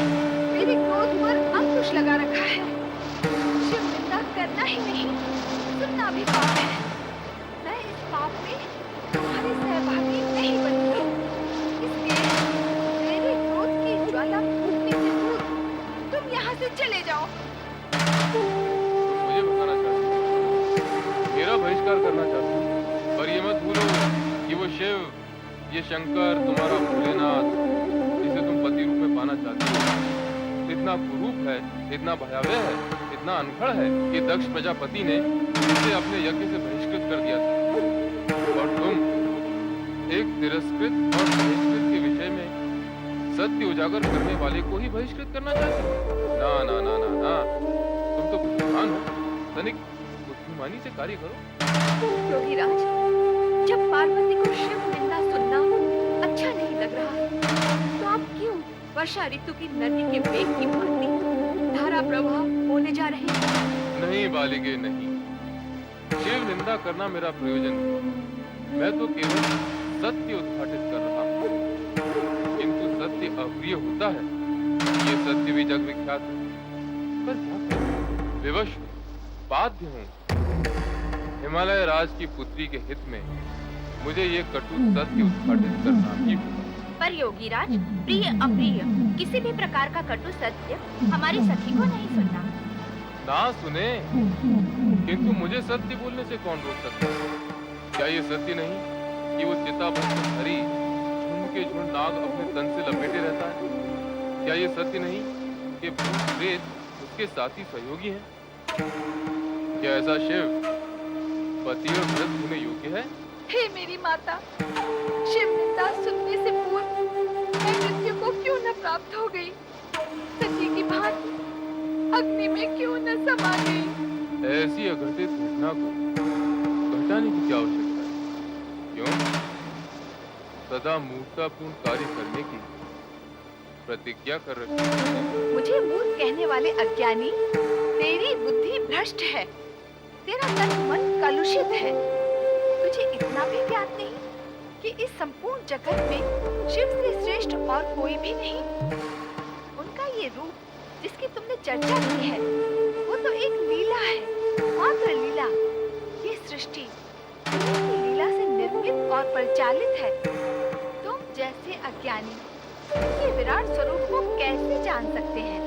मेरे क्रोध पर अंकुश लगा रखा है। शिव निंदा करना ही नहीं, सुनना भी पाप है। मैं इस पाप में तुम्हारी सहभागी नहीं बनूंगी। इसलिए मेरे क्रोध की ज्वाला फूटने से दूर तुम यहाँ से चले जाओ। मुझे बताना चाहती हो, मेरा बहिष्कार करना चाहती हो, पर ये मत भूलो कि वो शिव, ये शंकर, तुम्हारा भोलेनाथ, जिसे तुम पति रूप में पाना चाहती हो, इतना कुरूप है, इतना भयावह है, इतना अनखड़ है कि दक्ष प्रजापति ने इसे अपने यज्ञ से बहिष्कृत कर दिया था। और तुम एक तिरस्कृत और बहिष्कृत के विषय में सत्य उजागर करने वाले को ही बहिष्कृत करना चाहते हो? ना ना ना ना ना, तुम तो बुद्धिमान हो, तनिक बुद्धिमानी से कार्य करो। योगीराज, जब पार्वती को शिव निंदा सुनना अच्छा नहीं लग रहा, तो आप क्यों वर्षा ऋतु की नदी के वेग की भांति धारा प्रवाह होने जा रहे हैं? नहीं बालिके, नहीं। शिव निंदा करना मेरा प्रयोजन नहीं। मैं तो केवल सत्य उद्घाटित कर रहा हूँ। किंतु सत्य अप्रिय होता है, ये सत्य भी जग विख्यात है। पर क्या करूं? विवश हूं, बाध्य हूं। हिमालय राज की पुत्री के हित में मुझे ये कटु सत्य उद्घाटित करना ही होगा। पर योगीराज, प्रिय अप्रिय किसी भी प्रकार का कटु सत्य हमारी सखी को नहीं सुनना। ना सुने, किंतु मुझे सत्य बोलने से कौन रोक सकता है? क्या ये सत्य नहीं कि वो चिताभस्म धरी झुंड के झुंड नाग अपने तन से लपेटे रहता है? क्या ये सत्य नहीं कि भूत प्रेत उसके साथी सहयोगी हैं? क्या ऐसा शिव पति और व्रत होने योग्य है? हे मेरी माता, शिव निंदा सुनने से पूर्व मैं मृत्यु को क्यों न प्राप्त हो गई? सती की भांति अग्नि में क्यों न समा गई? ऐसी अघटित घटना को घटाने की क्या आवश्यकता है? क्यों? सदा मूर्खतापूर्ण कार्य करने की प्रतिज्ञा कर रखी है। मुझे मूर्ख कहने वाले अज्ञानी, तेरी बुद्धि भ्रष्ट है, तेरा तन मन कलुषित है। तुझे इतना भी ज्ञात नहीं कि इस संपूर्ण जगत में शिव से श्रेष्ठ और कोई भी नहीं। उनका ये रूप जिसकी तुमने चर्चा की है, वो तो एक लीला है, मात्र लीला। ये सृष्टि उनकी लीला से निर्मित और परिचालित है। तुम जैसे अज्ञानी उनके विराट स्वरूप को कैसे जान सकते हैं?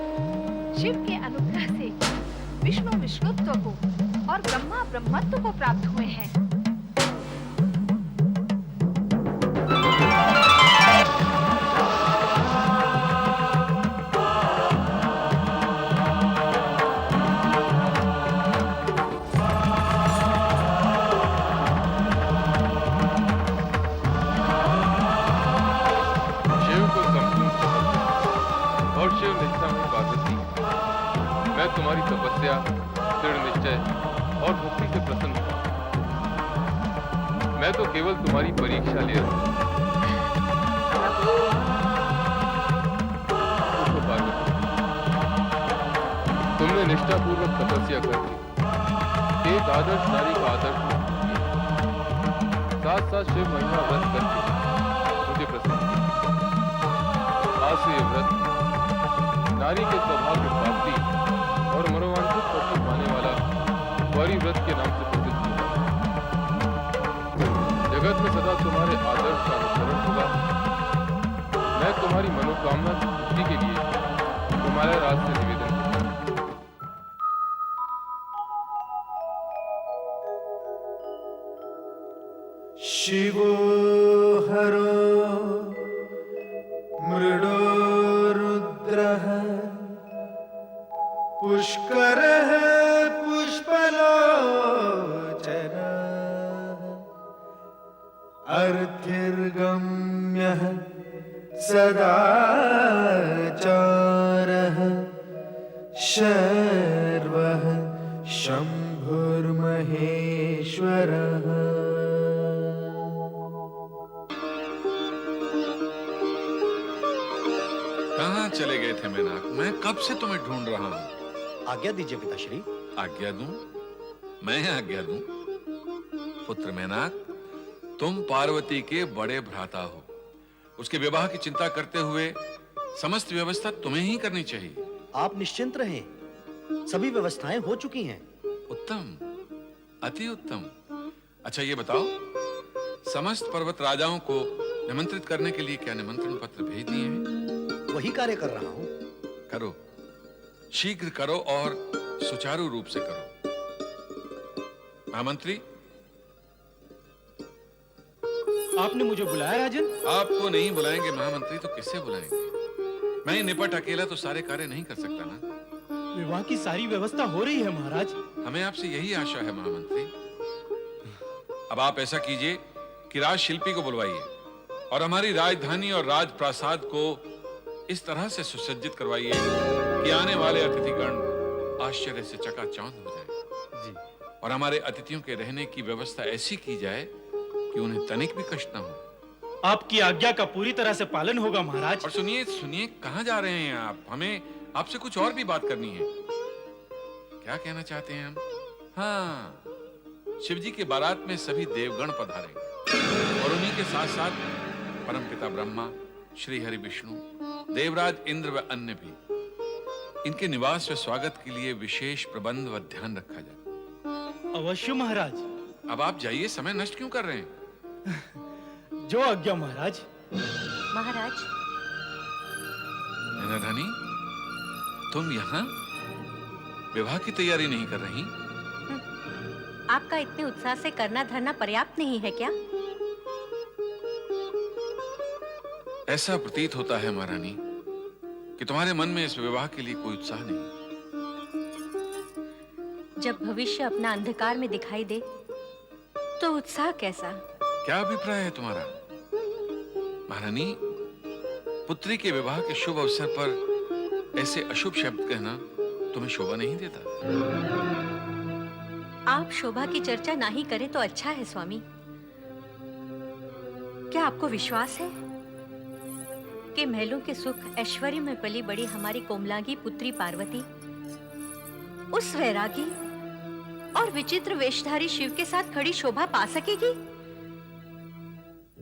शिव के अनुग्रह से विष्णु विष्णुत्व को और ब्रह्मा ब्रह्मत्व को प्राप्त हुए हैं। तुम्हारी तपस्या, दृढ़ निश्चय और भक्ति से प्रसन्न हूं। मैं तो केवल तुम्हारी परीक्षा ले रहा हूं। तुमने निष्ठापूर्वक तपस्या करके एक आदर्श नारी का आदर्श किया, साथ साथ शिव महिमा व्रत करके मुझे प्रसन्न किया। आज से ये व्रत नारी के स्वभाव की प्राप्ति और मनोवांछित पति पाने वाला गौरी व्रत के नाम से प्रसिद्ध हुआ। जगत में सदा तुम्हारे आदर्श का अनुसरण होगा। मैं तुम्हारी मनोकामना की पूर्ति के लिए तुम्हारे राज से निवेदन करता हूं। शिवो हरो मृडो रुद्रः पुष्करः पुष्पलोचनः अर्थिर्गम्यः सदाचारः शर्वः शम्भुर्महेश्वरः। कहाँ चले गए थे मैनाक? मैं कब से तुम्हें ढूंढ रहा हूँ। आज्ञा दीजिए पिताश्री। आज्ञा दूं? मैं आज्ञा दूं? पुत्र मैनाक, तुम पार्वती के बड़े भ्राता हो। उसके विवाह की चिंता करते हुए समस्त व्यवस्था तुम्हें ही करनी चाहिए। आप निश्चिंत रहें, सभी व्यवस्थाएं हो चुकी हैं। उत्तम, अति उत्तम। अच्छा ये बताओ, समस्त पर्वत राजाओं को निमंत्रित करने के लिए क्या निमंत्रण पत्र भेज दिए हैं? वही कार्य कर रहा हूं। करो, शीघ्र करो और सुचारू रूप से करो। महामंत्री, आपने मुझे बुलाया राजन? आपको नहीं बुलाएंगे महामंत्री तो किससे बुलाएंगे? मैं निपट अकेला तो सारे कार्य नहीं कर सकता ना। विवाह की सारी व्यवस्था हो रही है महाराज। हमें आपसे यही आशा है महामंत्री। अब आप ऐसा कीजिए कि राज शिल्पी को बुलवाइए और हमारी राजधानी और राजप्रासाद को इस तरह से सुसज्जित करवाइए कि आने वाले अतिथिगण आश्चर्य से चकाचौंध हो जाएं। जी। और हमारे अतिथियों के रहने की व्यवस्था ऐसी की जाए कि उन्हें तनिक भी कष्ट न हो। आपकी आज्ञा का पूरी तरह से पालन होगा महाराज। और सुनिए सुनिए, कहाँ जा रहे हैं आप? हमें आपसे कुछ और भी बात करनी है। क्या कहना चाहते हैं हम? हाँ, शिवजी के बारात में सभी देवगण पधारेंगे और उन्हीं के साथ साथ परमपिता ब्रह्मा, श्री हरि विष्णु, देवराज इंद्र व अन्य भी। इनके निवास व स्वागत के लिए विशेष प्रबंध व ध्यान रखा जाए। अवश्य महाराज। अब आप जाइए, समय नष्ट क्यों कर रहे हैं? जो आज्ञा महाराज। महाराज, नैना रानी, तुम यहाँ विवाह की तैयारी नहीं कर रही? आपका इतने उत्साह से करना धरना पर्याप्त नहीं है क्या? ऐसा प्रतीत होता है महारानी कि तुम्हारे मन में इस विवाह के लिए कोई उत्साह नहीं। जब भविष्य अपना अंधकार में दिखाई दे तो उत्साह कैसा? क्या अभिप्राय है तुम्हारा? महारानी, पुत्री के विवाह के शुभ अवसर पर ऐसे अशुभ शब्द कहना तुम्हें शोभा नहीं देता। आप शोभा की चर्चा ना ही करें तो अच्छा है स्वामी। क्या आपको विश्वास है कि महलों के सुख ऐश्वर्य में पली बड़ी हमारी कोमलांगी पुत्री पार्वती उस वैरागी और विचित्र वेशधारी शिव के साथ खड़ी शोभा पा सकेगी?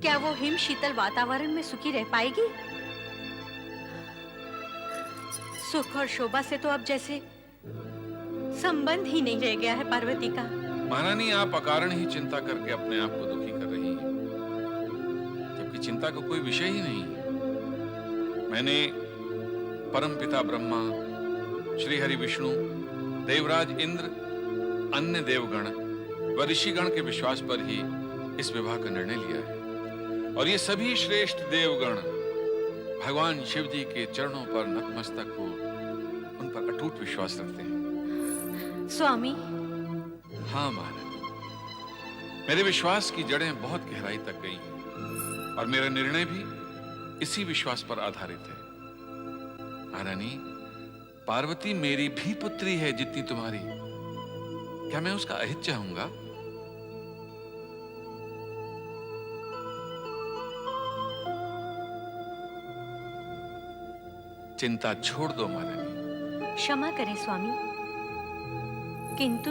क्या वो हिम शीतल वातावरण में सुखी रह पाएगी? सुख और शोभा से तो अब जैसे संबंध ही नहीं रह गया है पार्वती का। महारानी, आप अकारण ही चिंता करके अपने आप को दुखी कर रही हैं, जबकि चिंता का कोई विषय ही नहीं है। मैंने परमपिता ब्रह्मा, श्री हरि विष्णु, देवराज इंद्र, अन्य देवगण व ऋषिगण के विश्वास पर ही इस विवाह का निर्णय लिया है। और ये सभी श्रेष्ठ देवगण भगवान शिव जी के चरणों पर नतमस्तक हो उन पर अटूट विश्वास रखते हैं। स्वामी। हाँ महारानी, मेरे विश्वास की जड़ें बहुत गहराई तक गई हैं और मेरा निर्णय भी इसी विश्वास पर आधारित है। महारानी, पार्वती मेरी भी पुत्री है जितनी तुम्हारी। क्या मैं उसका अहित चाहूंगा? चिंता छोड़ दो महारानी। क्षमा करें स्वामी, किंतु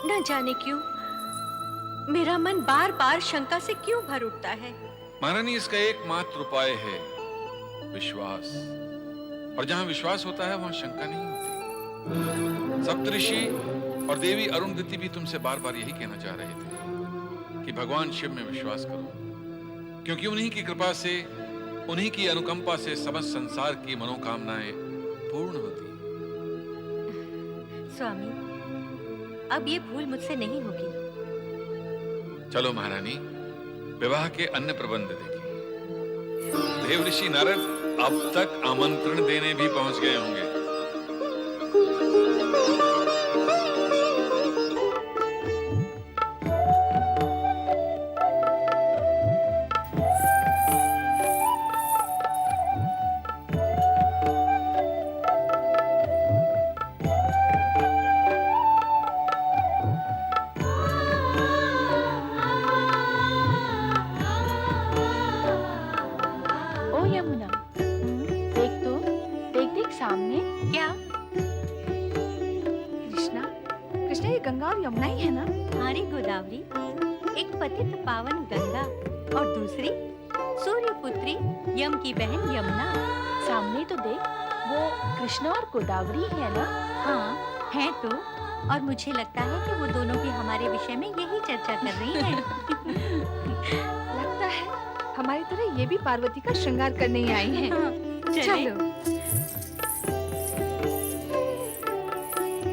न जाने क्यों मेरा मन बार बार शंका से क्यों भर उठता है। महारानी, इसका एकमात्र उपाय है विश्वास, और जहां विश्वास होता है वहां शंका नहीं होती। सप्तऋषि और देवी अरुंधति भी तुमसे बार बार यही कहना चाह रहे थे कि भगवान शिव में विश्वास करो, क्योंकि उन्हीं की कृपा से, उन्हीं की अनुकंपा से समस्त संसार की मनोकामनाएं पूर्ण होती। स्वामी, अब ये भूल मुझसे नहीं होगी। चलो महारानी, विवाह के अन्य प्रबंध देखिए। देव ऋषि नारद अब तक आमंत्रण देने भी पहुंच गए होंगे। ओ यमुना, देख तो, देख देख सामने। क्या? कृष्णा, कृष्णा ये गंगा और यमुना ही है ना? हमारी गोदावरी, एक पतित पावन गंगा और दूसरी सूर्य पुत्री यम की बहन यमुना। सामने तो देख, वो कृष्णा और गोदावरी है ना? हाँ, है तो। और मुझे लगता है कि वो दोनों भी हमारे विषय में यही चर्चा कर रही हैं। लगता है हमारी तरह ये भी पार्वती का श्रृंगार करने ही आई हैं। चलो।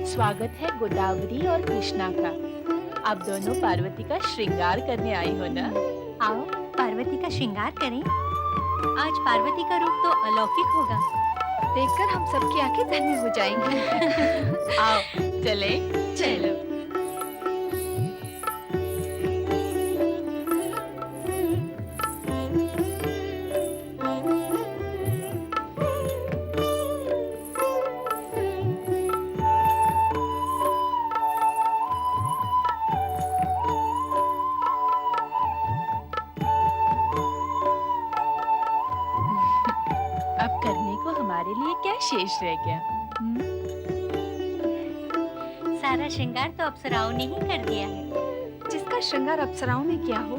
स्वागत है गोदावरी और कृष्णा का। आप दोनों पार्वती का श्रृंगार करने आई हो ना? आओ पार्वती का श्रृंगार करें। आज पार्वती का रूप तो अलौकिक होगा। देखकर हम सबकी आंखें धन्य हो जाएंगी। आओ चले। चलो। अब करने को हमारे लिए क्या शेष रह गया? सारा श्रृंगार तो अप्सराओं ने ही कर दिया है। जिसका श्रृंगार अप्सराओं ने किया हो,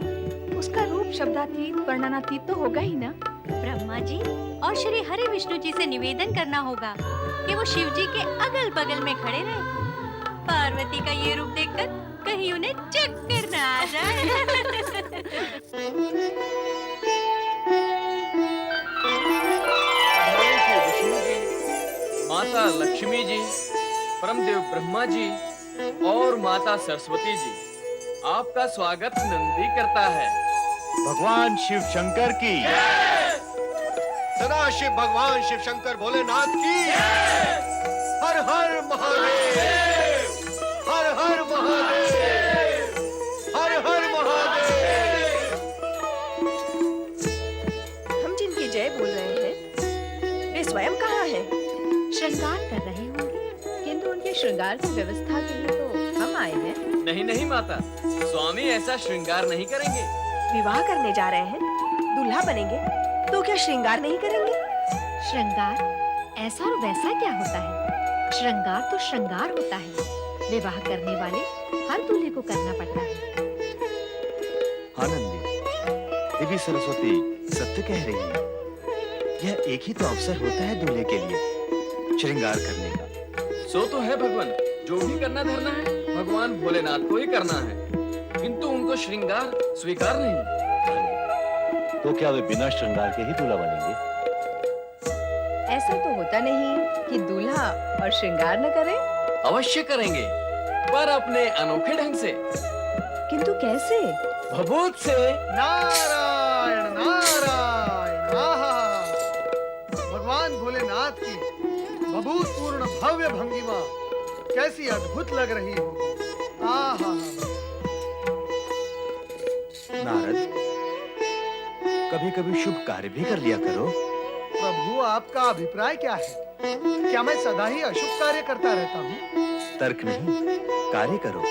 उसका रूप शब्दातीत वर्णनातीत तो होगा ही ना। ब्रह्मा जी और श्री हरि विष्णु जी से निवेदन करना होगा कि वो शिव जी के अगल बगल में खड़े रहे। पार्वती का ये रूप देखकर कहीं उन्हें चक्कर न आ जाए। माता लक्ष्मी जी, परमदेव ब्रह्मा जी और माता सरस्वती जी, आपका स्वागत नंदी करता है। भगवान शिव शंकर की, सदा शिव भगवान शिव शंकर भोलेनाथ की, हर हर महादेव, हर हर महादेव, हर हर महादेव। हम जिनकी जय बोल रहे हैं, वे स्वयं कहाँ हैं? श्रृंगार कर रहे होंगे, किंतु उनके श्रृंगार की व्यवस्था के लिए तो हम आए हैं। नहीं नहीं माता, स्वामी ऐसा श्रृंगार नहीं करेंगे। विवाह करने जा रहे हैं, दूल्हा बनेंगे, तो क्या श्रृंगार नहीं करेंगे? श्रृंगार ऐसा और वैसा क्या होता है? श्रृंगार तो श्रृंगार होता है। विवाह करने वाले हर दूल्हे को करना पड़ता है। आनंदी, देवी सरस्वती सत्य कह रही है। यह एक ही तो अवसर होता है दूल्हे के लिए श्रृंगार करने का। सो तो है भगवान, जो भी करना धरना है भगवान भोलेनाथ को ही करना है, किंतु उनको श्रृंगार स्वीकार नहीं। तो क्या वे बिना श्रृंगार के ही दूल्हा बनेंगे? ऐसा तो होता नहीं कि दूल्हा और श्रृंगार न करे। अवश्य करेंगे, पर अपने अनोखे ढंग से। किंतु कैसे? भभूत से। नारायण नारायण, आहा, भगवान भोलेनाथ की भभूतपूर्ण भव्य भंगिमा कैसी अद्भुत लग रही हो। आहा, नारद, कभी कभी शुभ कार्य भी कर लिया करो। प्रभु आपका अभिप्राय क्या है? क्या मैं सदा ही अशुभ कार्य करता रहता हूँ? तर्क नहीं, कार्य करो।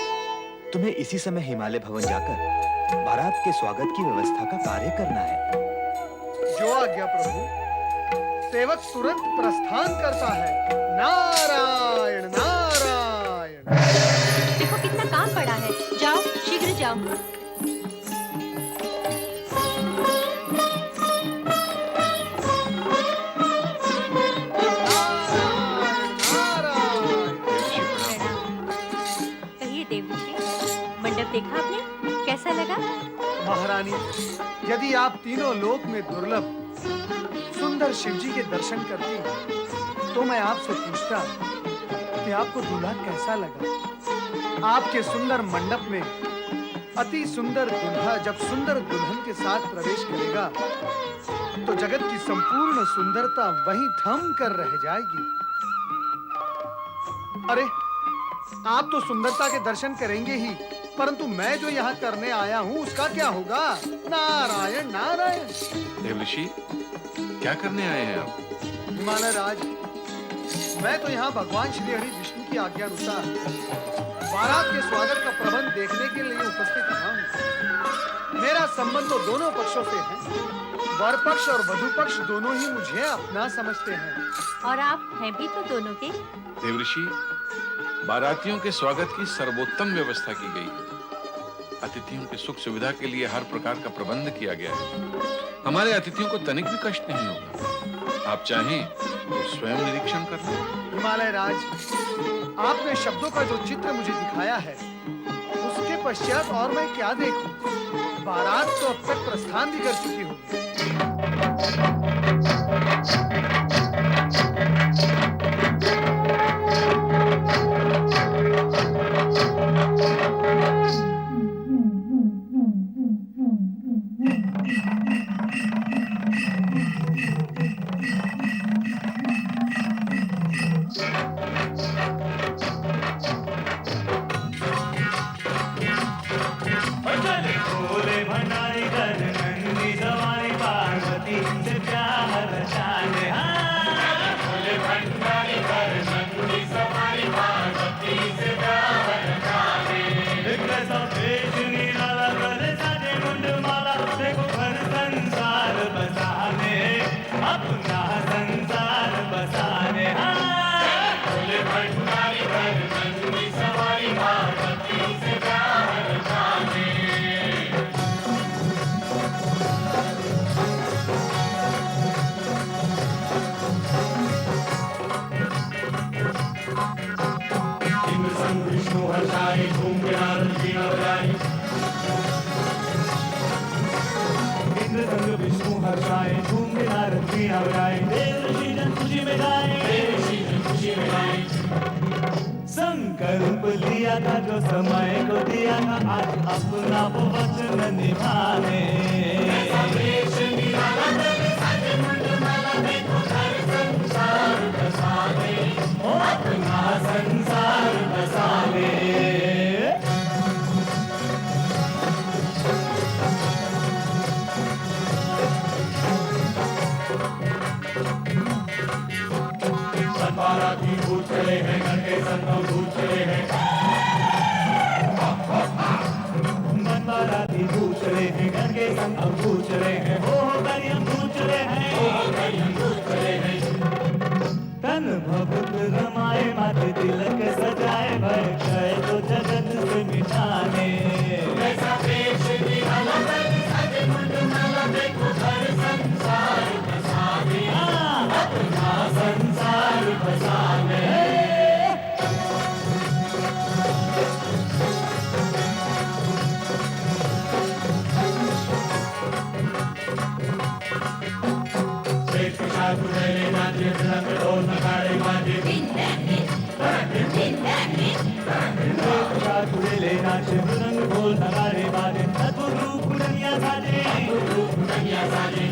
तुम्हें इसी समय हिमालय भवन जाकर बारात के स्वागत की व्यवस्था का कार्य करना है। जो आज्ञा प्रभु। सेवक तुरंत प्रस्थान करता है। नारायण नारायण। देखो कितना काम पड़ा है, जाओ शीघ्र जाओ। कहिए देव ऋषि, मंडप देखा आपने? कैसा लगा? महारानी, यदि आप तीनों लोक में दुर्लभ सुंदर शिवजी के दर्शन करती तो मैं आपसे पूछता कि आपको दूल्हा कैसा लगा। आपके सुंदर मंडप में अति सुंदर दूल्हा जब सुंदर दुल्हन के साथ प्रवेश करेगा तो जगत की संपूर्ण सुंदरता वहीं थम कर रह जाएगी। अरे, आप तो सुंदरता के दर्शन करेंगे ही, परंतु मैं जो यहाँ करने आया हूँ उसका क्या होगा? नारायण नारायण। देवऋषि, क्या करने आए हैं आप? हिमालय राज, मैं तो यहाँ भगवान श्री हरि विष्णु की आज्ञा अनुसार बारात के स्वागत का प्रबंध देखने के लिए उपस्थित हुआ हूँ। मेरा संबंध तो दोनों पक्षों से है। वर पक्ष और वधु पक्ष दोनों ही मुझे अपना समझते हैं। और आप हैं भी तो दोनों के। देवऋषि, बारातियों के स्वागत की सर्वोत्तम व्यवस्था की गई है। अतिथियों की सुख सुविधा के लिए हर प्रकार का प्रबंध किया गया है। हमारे अतिथियों को तनिक भी कष्ट नहीं होगा। आप चाहें तो स्वयं निरीक्षण कर लें। हिमालय राज, आपने शब्दों का जो चित्र मुझे दिखाया है उसके पश्चात और मैं क्या देखूं? बारात तो अब तक प्रस्थान भी कर चुकी होगी। संकल्प लिया था जो समय को दिया था, आज अपना वो वचन निभाने। अपना संसार बसाने। बाराती भूत चले हैं, घर के संगम भूत चले हैं। बाराती भूत चले हैं, घर के संगम भूत चले हैं। हो करियम भूत चले हैं, हो करियम भूत चले हैं। तन भक्त रमाए, माथे तिलक सजाए, भय गए तो जगत से मिटाने। ऐसा देश निराला सज मुंड माला, देखो घर संसार बसाने। अपना संसार बसाने। ढोल नगाड़े बाजे, रंग ढोल नगाड़े बाजे, अद्भुत रूप दुनिया साजे, दुनिया साजे।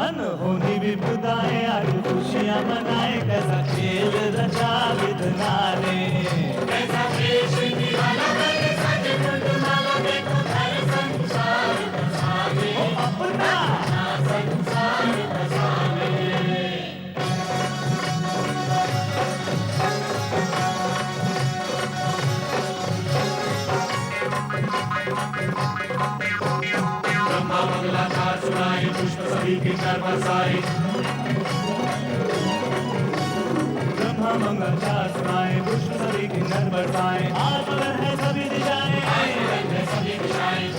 अनहोनी विपदाएं आज खुशियां मनाए, कैसा खेल रचा विधना ने। कैसा देश निराला करे, सज मुंड माला, देखो घर संसार बसाने। अपना संसार बसाने। ब्रह्मा मंगलाचार सुनाए, पुष्प सभी के घर बरसाए। ब्रह्मा मंगलाचार सुनाए, पुष्प सभी के घर बरसाए। आज मगन है सभी दिशाएं, सभी दिशाएं।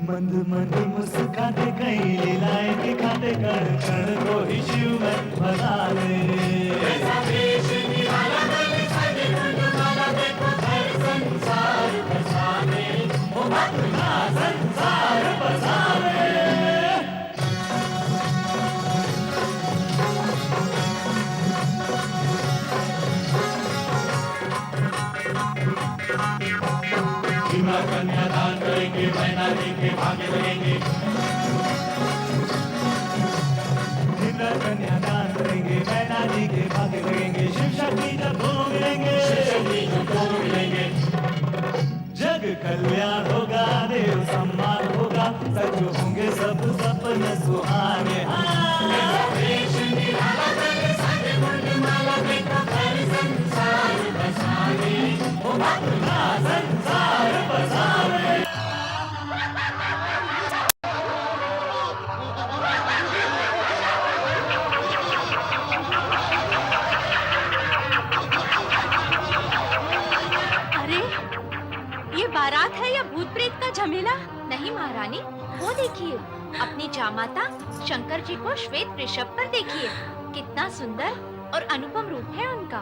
मंद मंद मुस्काते कई लीलाएं दिखाते, कण कण को ही शिव में बनाने। ऐसा देश निराला करे, सज मुंड माला, देखो घर संसार बसाने। भीमा कन्यादान करेंगे, मैना जी के भागे लगेंगे। भीमा कन्यादान करेंगे, मैना जी के भागे लगेंगे। शिव शक्ति जब दोनों मिलेंगे, जग कल्याण होगा, देव सम्मान होगा, सच होंगे सब सपने सुहाने। देश निराला करे, सारे मुंड माला देखो, घर संसार बसाने, ओ अपना संसार बसाने। अरे ये बारात है या भूत प्रेत का झमेला? नहीं महारानी, वो देखिए अपनी जामाता शंकर जी को श्वेत वृषभ पर देखिए, कितना सुंदर और अनुपम रूप है उनका।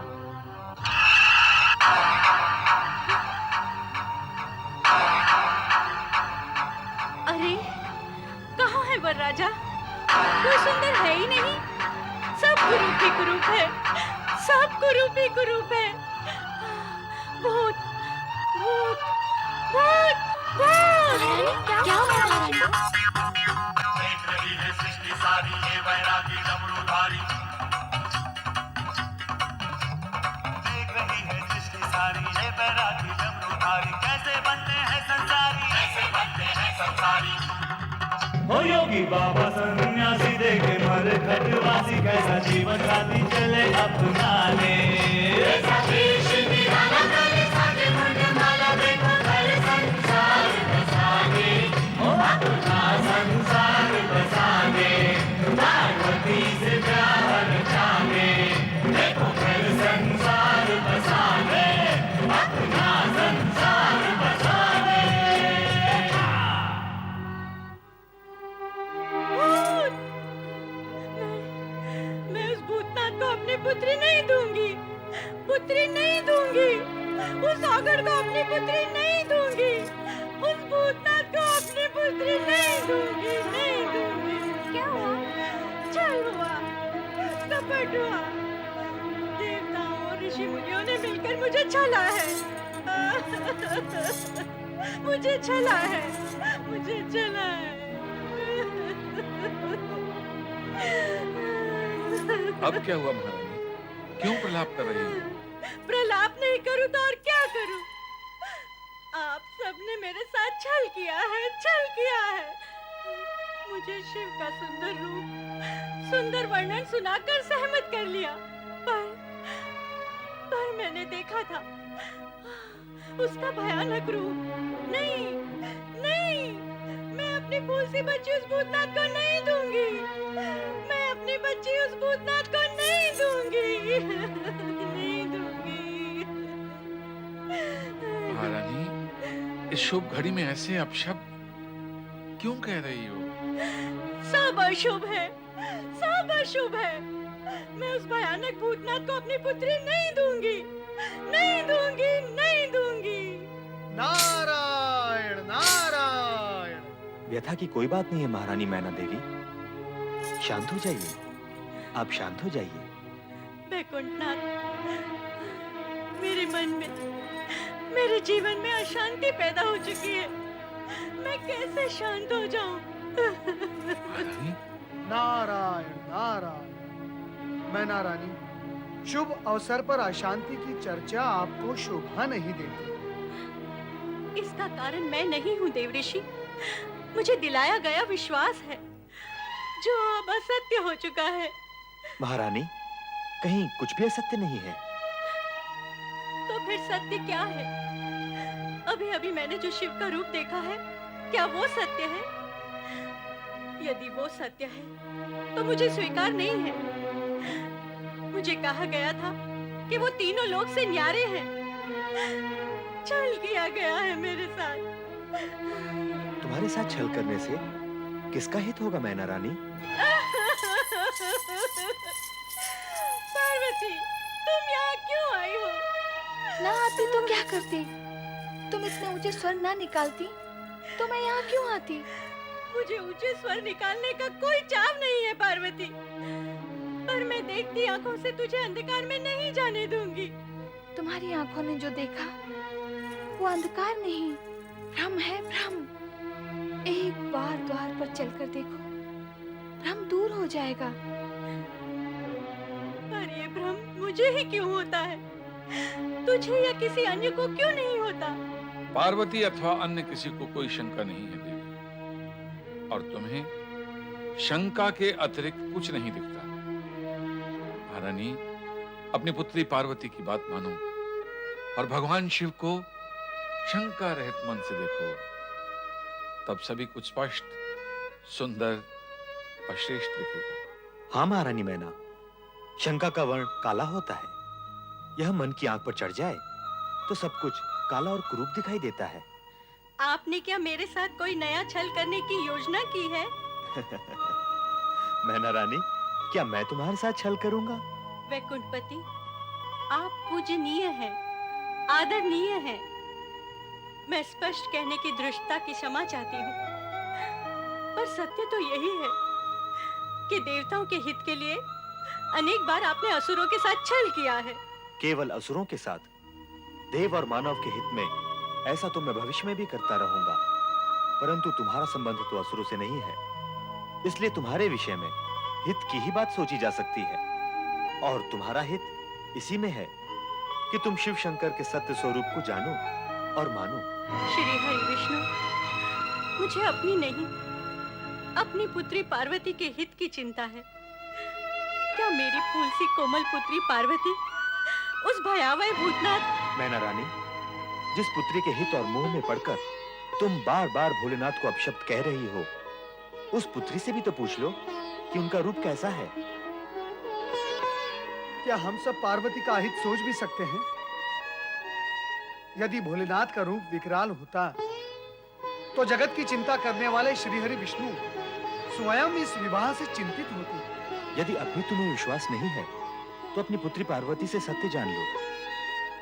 अरे कहाँ है वरराजा? कोई सुंदर है ही नहीं, सब कुरूप ही कुरूप है, सब कुरूप ही कुरूप है। भूत भूत भूत भूत! क्या हुआ महारानी? देख रही है सृष्टि सारी, ये वैरागी डमरूधारी। देख रही है सृष्टि सारी, ये वैरागी डमरूधारी। कैसे बनते हैं संसारी, कैसे बनते हैं संसारी। ओ योगी बाबा सन्यासी, देखे मर खटवासी, कैसा जीवन साथी चले अपनाने। ऐसा देश निराला करे, सारे मुंड माला देखो, घर संसार बसाने, ओ अपना संसार बसाने। पार्वती से प्यार रचाने, देखो घर संसार बसाने, अपना संसार बसाने। भूत! मैं उस भूतनाथ को अपनी पुत्री नहीं दूंगी, पुत्री नहीं दूंगी, उस आगड़ को अपनी पुत्री नहीं दूंगी, उस भूतनाथ को अपनी पुत्री नहीं दूंगी, नहीं दूंगी। क्या हुआ? छल हुआ, कपट हुआ, देवताओं और ऋषि मुनियों ने मिलकर मुझे छला है, मुझे छला है, मुझे छला है। अब क्या हुआ महारानी? क्यों प्रलाप कर रही हो? प्रलाप नहीं करूं तो और क्या करूं? आप सबने मेरे साथ छल किया है, छल किया है। मुझे शिव का सुंदर रूप, सुंदर वर्णन सुनाकर सहमत कर लिया, पर मैंने देखा था उसका भयानक रूप। नहीं नहीं, मैं अपनी फूल सी बच्ची उस भूतनाथ को नहीं दूंगी, मैं अपनी बच्ची उस भूतनाथ को नहीं दूंगी, नहीं दूंगी। महारानी, इस शुभ घड़ी में ऐसे अपशब्द क्यों कह रही हो? सब अशुभ है, सब अशुभ है। मैं उस भयानक भूतनाथ को अपनी पुत्री नहीं दूंगी, नहीं दूंगी, नहीं दूंगी। नारायण नारायण। व्यथा की कोई बात नहीं है महारानी मैना देवी, शांत हो जाइए, आप शांत हो जाइए। वैकुंठनाथ, मेरे मन में, मेरे जीवन में अशांति पैदा हो चुकी है, मैं कैसे शांत हो जाऊं? नारायण नारायण। मैना रानी, शुभ अवसर पर अशांति की चर्चा आपको शोभा नहीं देती। इसका कारण मैं नहीं हूँ देवऋषि, मुझे दिलाया गया विश्वास है जो अब असत्य हो चुका है। महारानी, कहीं कुछ भी असत्य नहीं है। तो फिर सत्य क्या है? अभी अभी मैंने जो शिव का रूप देखा है, क्या वो सत्य है? यदि वो सत्य है तो मुझे स्वीकार नहीं है। मुझे कहा गया था कि वो तीनों लोक से न्यारे हैं। छल किया गया है मेरे साथ। तुम्हारे साथ छल करने से किसका हित होगा मैना रानी? पार्वती, तुम यहाँ क्यों आई हो? ना आती तो क्या करती? तुम इतने ऊंचे स्वर ना निकालती तो मैं यहाँ क्यों आती? मुझे ऊंचे स्वर निकालने का कोई चाव नहीं है पार्वती, पर मैं देखती आंखों से तुझे अंधकार में नहीं जाने दूंगी। तुम्हारी आंखों ने जो देखा वो अंधकार नहीं, भ्रम है, भ्रम। एक बार द्वार पर चलकर देखो, भ्रम दूर हो जाएगा। पर ये भ्रम मुझे ही क्यों होता है? तुझे या किसी अन्य को क्यों नहीं होता? पार्वती अथवा अन्य किसी को कोई शंका नहीं है देवी, और तुम्हें शंका के अतिरिक्त कुछ नहीं दिखता। महारानी, अपनी पुत्री पार्वती की बात मानो और भगवान शिव को शंका रहित मन से देखो, तब सभी कुछ स्पष्ट, सुंदर और श्रेष्ठ दिखेगा। हाँ महारानी मैना, शंका का वर्ण काला होता है। यह मन की आंख पर चढ़ जाए तो सब कुछ काला और कुरूप दिखाई देता है। आपने क्या मेरे साथ कोई नया छल करने की योजना की है? मैना रानी, क्या मैं तुम्हारे साथ छल करूंगा? वैकुंठपति, आप पूजनीय हैं, आदरणीय हैं। मैं स्पष्ट कहने की दृष्टता की क्षमा चाहती हूँ, पर सत्य तो यही है कि देवताओं के हित के लिए अनेक बार आपने असुरों के साथ छल किया है। केवल असुरों के साथ? देव और मानव के हित में ऐसा तो मैं भविष्य में भी करता रहूंगा, परंतु तुम्हारा संबंध तो असुरों से नहीं है, इसलिए तुम्हारे विषय में हित की ही बात सोची जा सकती है। और तुम्हारा हित इसी में है कि तुम शिव शंकर के सत्य स्वरूप को जानो और मानो। श्री हरि विष्णु, मुझे अपनी नहीं, अपनी पुत्री पार्वती के हित की चिंता है। क्या मेरी फूल सी कोमल पुत्री पार्वती उस भयावह भूतनाथ। मैना रानी, जिस पुत्री के हित और मोह में पड़कर तुम बार बार भोलेनाथ को अपशब्द कह रही हो, उस पुत्री से भी तो पूछ लो कि उनका रूप कैसा है। क्या हम सब पार्वती का हित सोच भी सकते हैं? यदि भोलेनाथ का रूप विकराल होता तो जगत की चिंता करने वाले श्रीहरि विष्णु स्वयं इस विवाह से चिंतित होते। यदि अब भी तुम्हें विश्वास नहीं है तो अपनी पुत्री पार्वती से सत्य जान लो।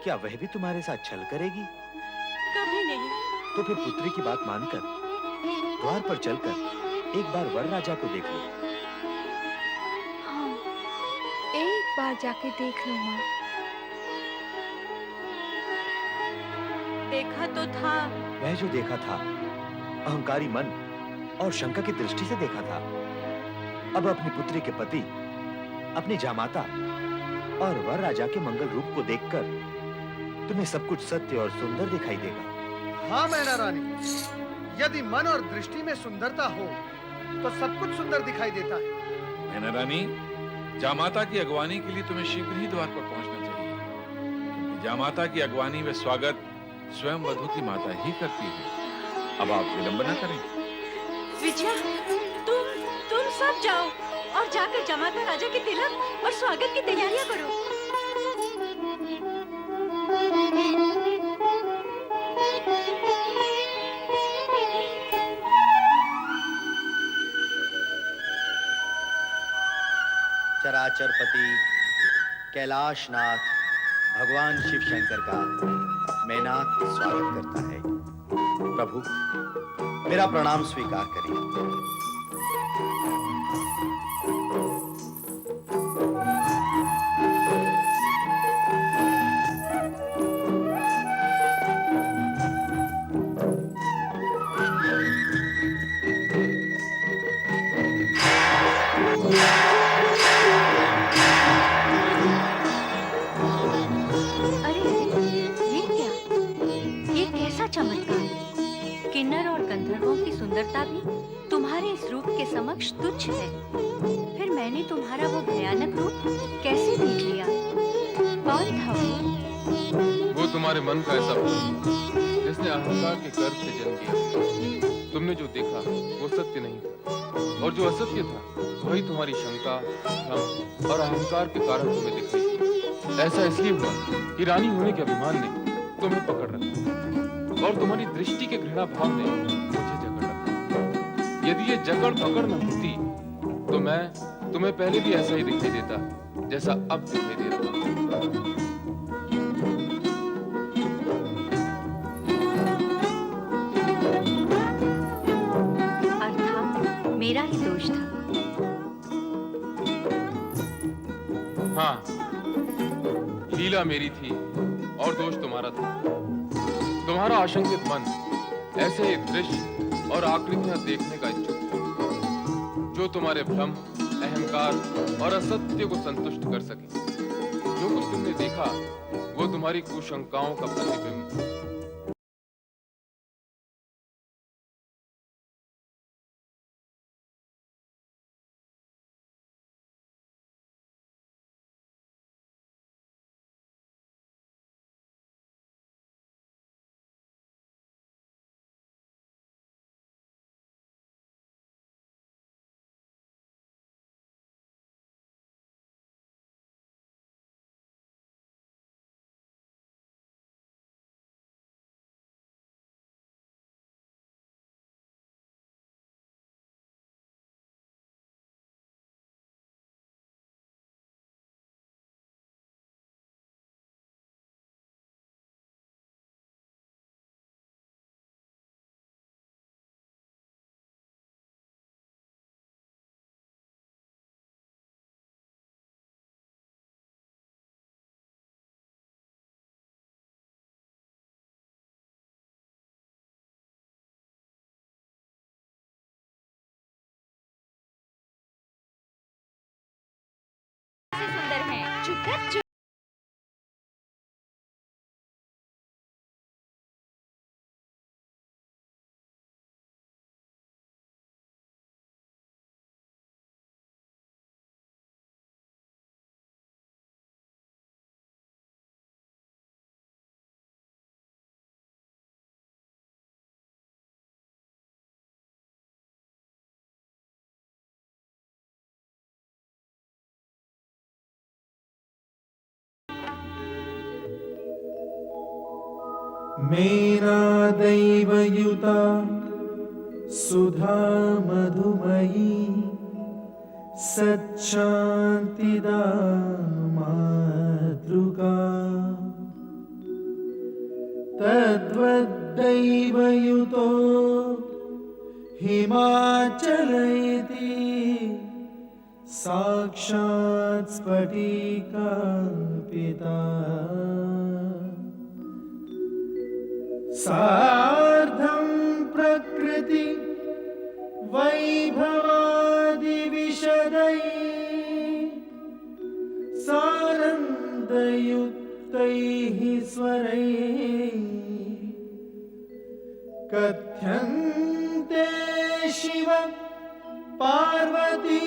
क्या वह भी तुम्हारे साथ छल करेगी? कभी नहीं। तो फिर पुत्री की बात मानकर द्वार पर चलकर एक बार वर राजा को देख लो। हाँ, एक बार जाके देख लो माँ। देखा तो था। वह जो देखा था अहंकारी मन और शंका की दृष्टि से देखा था। अब अपनी पुत्री के पति, अपनी जामाता और वर राजा के मंगल रूप को देखकर तुम्हें सब कुछ सत्य और सुंदर दिखाई देगा। हाँ मैना रानी, यदि मन और दृष्टि में सुंदरता हो तो सब कुछ सुंदर दिखाई देता है। मैना रानी, जामाता की अगवानी के लिए तुम्हें शीघ्र ही द्वार पर पहुंचना चाहिए, क्योंकि जामाता की अगवानी व स्वागत स्वयं वधू की माता ही करती है। अब आप विलंब न करें। विजया, तुम सब जाओ और जाकर जमाता राजा के तिलक और स्वागत की तैयारियां करो। चराचरपति कैलाशनाथ भगवान शिव शंकर का मैनाक स्वागत करता है। प्रभु, मेरा प्रणाम स्वीकार करिए। चमत्कार! किन्नर और गंधर्वों की सुंदरता भी तुम्हारे इस रूप के समक्ष तुच्छ है। फिर मैंने तुम्हारा वो भयानक रूप कैसे देख लिया? कौन था वो तुम्हारे मन का ऐसा भूत जिसने अहंकार के गर्भ से जन्म लिया। तुमने जो देखा वो सत्य नहीं था, और जो असत्य था वही तुम्हारी शंका, भ्रम और अहंकार के कारण तुम्हें दिखाई दी। ऐसा इसलिए हुआ कि रानी होने के अभिमान ने तुम्हें पकड़ रखा और तुम्हारी दृष्टि के घृणा भाव ने मुझे जकड़ रखा। यदि ये जकड़ पकड़ न होती तो मैं तुम्हें पहले भी ऐसा ही दिखाई देता जैसा अब दिखाई दे रहा है। अर्थात मेरा ही दोष था। हाँ, लीला मेरी थी और दोष तुम्हारा था। तुम्हारा आशंकित मन ऐसे ही दृश्य और आकृतियां देखने का इच्छुक था जो तुम्हारे भ्रम, अहंकार और असत्य को संतुष्ट कर सके। जो कुछ तुमने देखा वो तुम्हारी कुशंकाओं का प्रतिबिंब था। सुंदर हैं। चुप कर, चुप। मेनादैवयुता सुधा मधुमयी सच्शान्तिदा मातृका तद्वद्दैवयुतो हिमाचलयति साक्षात् स्फटिकाङ्किता सार्धं प्रकृति वैभवादिविशदैः सानन्दयुक्तैः स्वरैः कथ्यन्ते शिव पार्वती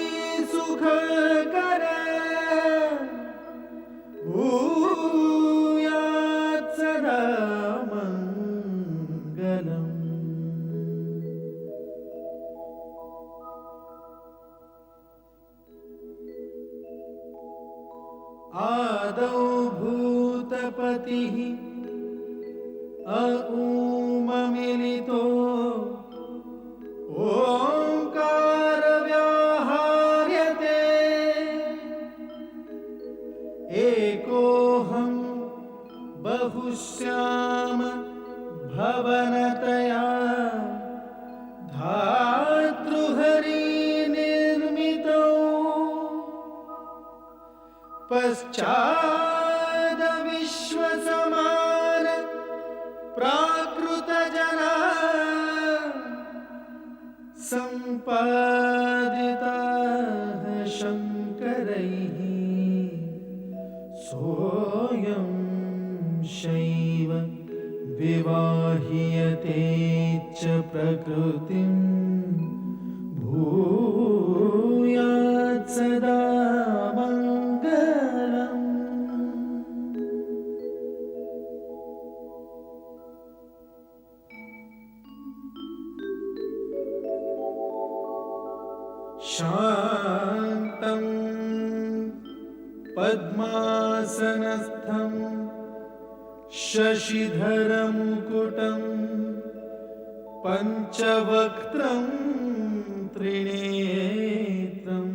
सुखकर भूयात् सदा आदौ भूतपतिः अऊममिलितो ओङ्कारव्याहार्यते एकोऽहं बहुश्याम भवनतया धातृहरि निर्मितौ पश्चाद विश्वसमान प्राकृतजना सम्पादिताः शङ्करैः सोऽयं शैव विवाह्यते च प्रकृतिं भूयात् सदा मङ्गलम्। शान्तं पद्मासनस्थं शशिधरमुकुटं पञ्चवक्त्रं त्रिनेत्रं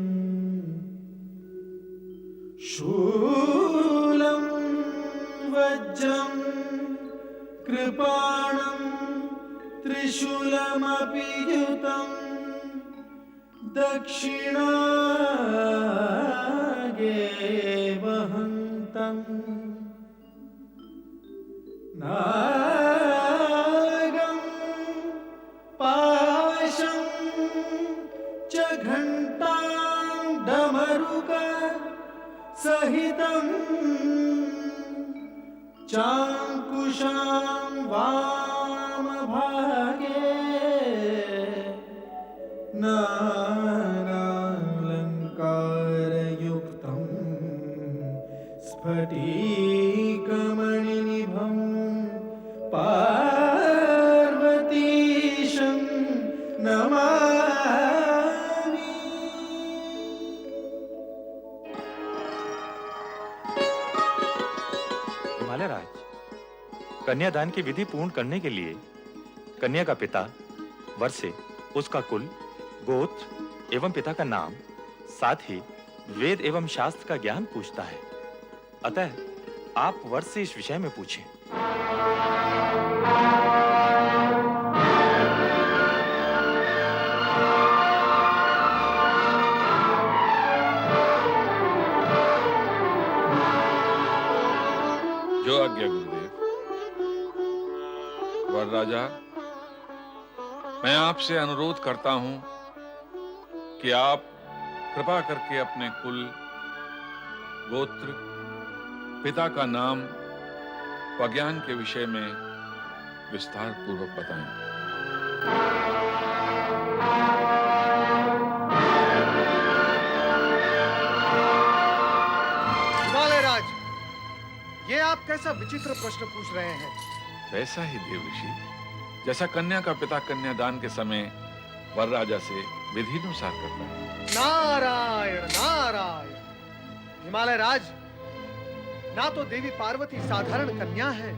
शूलं वज्रं कृपाणं त्रिशूलमपि युतं दक्षिणागे वहन्तम् नागं पाशं च घण्टां डमरुक सहितं चाङ्कुशां वामभागे नानालङ्कारयुक्तं स्फटिकमणिनिभं पार्वतीशं नमामि। हिमालय राज, कन्यादान की विधि पूर्ण करने के लिए कन्या का पिता वर्षे, उसका कुल, गोत्र एवं पिता का नाम, साथ ही वेद एवं शास्त्र का ज्ञान पूछता है। अतः आप वर्ष से इस विषय में पूछें। जो आज्ञा गुरुदेव। वर राजा, मैं आपसे अनुरोध करता हूं कि आप कृपा करके अपने कुल, गोत्र, पिता का नाम व ज्ञान के विषय में विस्तार पूर्वक बताएं। हिमालय राज, ये आप कैसा विचित्र प्रश्न पूछ रहे हैं? वैसा ही देव ऋषि, जैसा कन्या का पिता कन्यादान के समय वर राजा से विधिनुसार करता है। नारायण नारायण। हिमालय राज, ना तो देवी पार्वती साधारण कन्या है,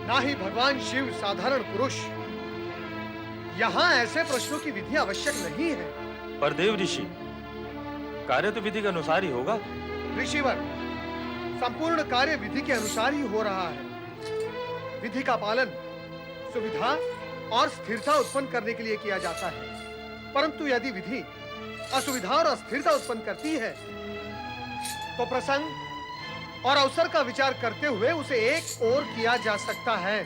ना ही भगवान शिव साधारण पुरुष। यहाँ ऐसे प्रश्नों की विधि आवश्यक नहीं है। पर देव ऋषि, कार्य तो विधि के अनुसार ही होगा। ऋषिवर, संपूर्ण कार्य विधि के अनुसार ही हो रहा है। विधि का पालन सुविधा और स्थिरता उत्पन्न करने के लिए किया जाता है, परंतु यदि विधि असुविधा और अस्थिरता उत्पन्न करती है तो प्रसंग और अवसर का विचार करते हुए उसे एक ओर किया जा सकता है।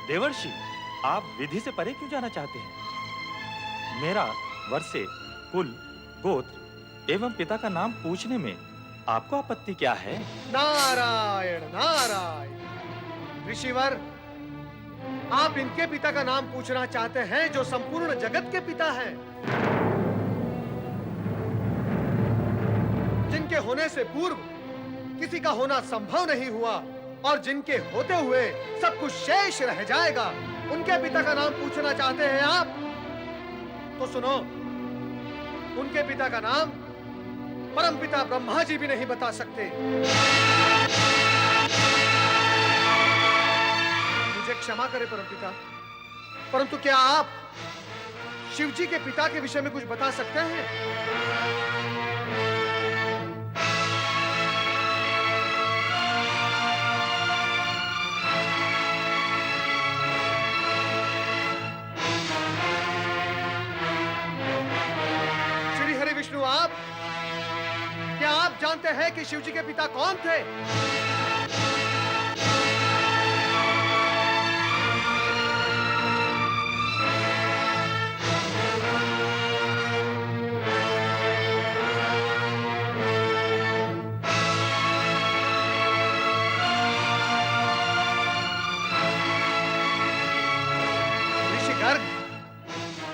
देवर्षि, आप विधि से परे क्यों जाना चाहते हैं? मेरा वर्षे, कुल, गोत्र एवं पिता का नाम पूछने में आपको आपत्ति क्या है? नारायण नारायण। ऋषिवर, आप इनके पिता का नाम पूछना चाहते हैं जो संपूर्ण जगत के पिता हैं, जिनके होने से पूर्व किसी का होना संभव नहीं हुआ और जिनके होते हुए सब कुछ शेष रह जाएगा। उनके पिता का नाम पूछना चाहते हैं आप? तो सुनो, उनके पिता का नाम परमपिता ब्रह्मा जी भी नहीं बता सकते। मुझे क्षमा करें परमपिता, परंतु क्या आप शिव जी के पिता के विषय में कुछ बता सकते हैं? श्री हरि विष्णु, क्या आप जानते हैं कि शिव जी के पिता कौन थे? ऋषि गर्ग,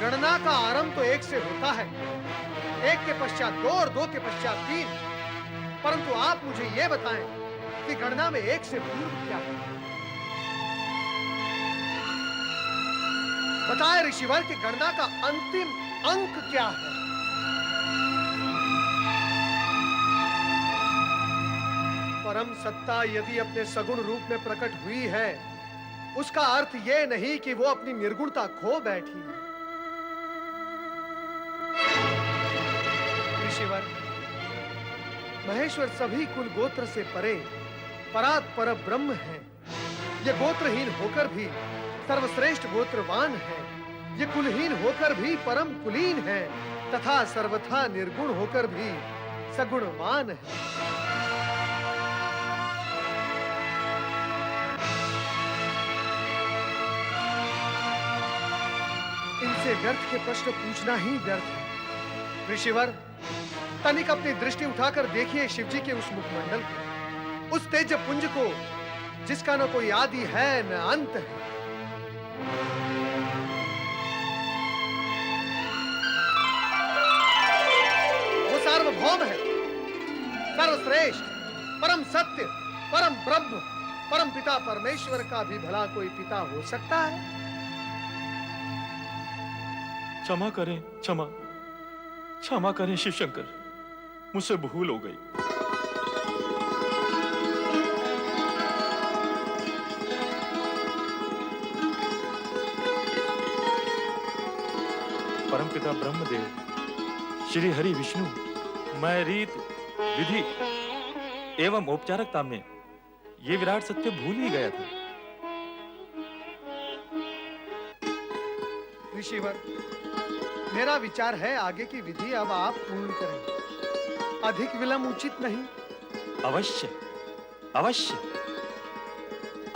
गणना का आरंभ तो एक से होता है, एक के पश्चात दो और दो के पश्चात तीन, परंतु आप मुझे ये बताएं कि गणना में एक से पूर्व क्या है? बताएं ऋषिवर कि गणना का अंतिम अंक क्या है? परम सत्ता यदि अपने सगुण रूप में प्रकट हुई है, उसका अर्थ ये नहीं कि वो अपनी निर्गुणता खो बैठी है। ऋषिवर, महेश्वर सभी कुल गोत्र से परे परात् पर ब्रह्म है। ये गोत्रहीन होकर भी सर्वश्रेष्ठ गोत्रवान है, ये कुलहीन होकर भी परम कुलीन है, तथा सर्वथा निर्गुण होकर भी सगुणवान है। ऐसे व्यर्थ के प्रश्न पूछना ही व्यर्थ है। ऋषिवर, तनिक अपनी दृष्टि उठाकर देखिए शिवजी के उस मुखमंडल को, उस तेज पुंज को जिसका न कोई आदि है न अंत है। वो सार्वभौम है, सर्वश्रेष्ठ, परम सत्य, परम ब्रह्म, परम पिता परमेश्वर का भी भला कोई पिता हो सकता है? क्षमा करें, क्षमा करें शिव शंकर, मुझसे भूल हो गई। परमपिता ब्रह्मदेव, श्री हरि विष्णु, मैं रीत, विधि एवं औपचारिकता में ये विराट सत्य भूल ही गया था। ऋषिवर, मेरा विचार है आगे की विधि अब आप पूर्ण करें, अधिक विलंब उचित नहीं। अवश्य अवश्य,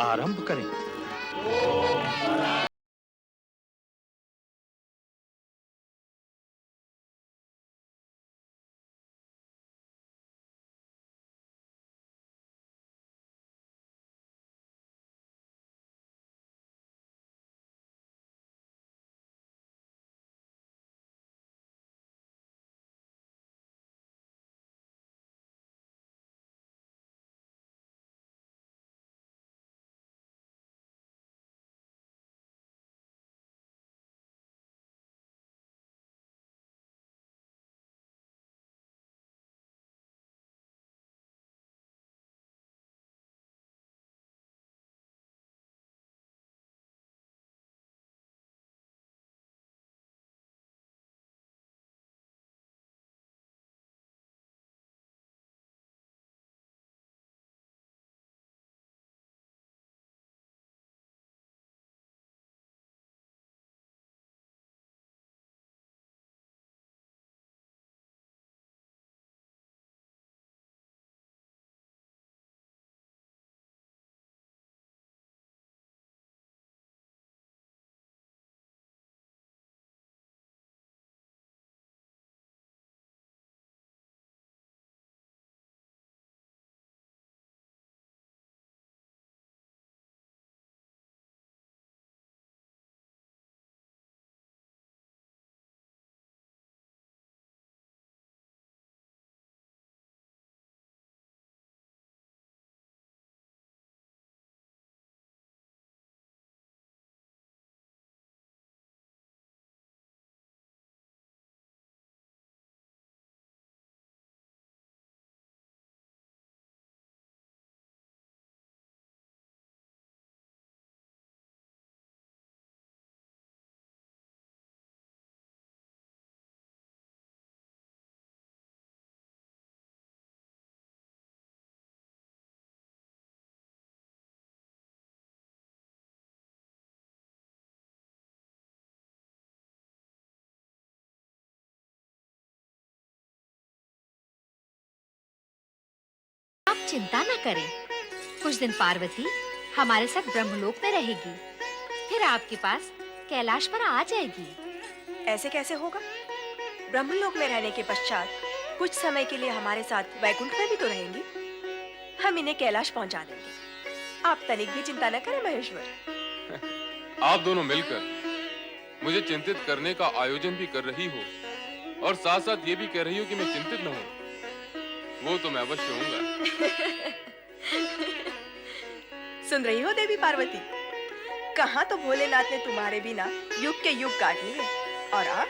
आरंभ करें। आप चिंता न करें, कुछ दिन पार्वती हमारे साथ ब्रह्मलोक में रहेगी, फिर आपके पास कैलाश पर आ जाएगी। ऐसे कैसे होगा? ब्रह्मलोक में रहने के पश्चात कुछ समय के लिए हमारे साथ वैकुंठ में भी तो रहेंगी। हम इन्हें कैलाश पहुंचा देंगे। आप तनिक भी चिंता न करें महेश्वर। आप दोनों मिलकर मुझे चिंतित करने का आयोजन भी कर रही हो और साथ साथ ये भी कह रही हो कि मैं चिंतित न हूं। वो तो मैं अवश्य होऊंगा। सुन रही हो देवी पार्वती, कहाँ तो भोलेनाथ ने तुम्हारे बिना युग के युग काट लिए और आप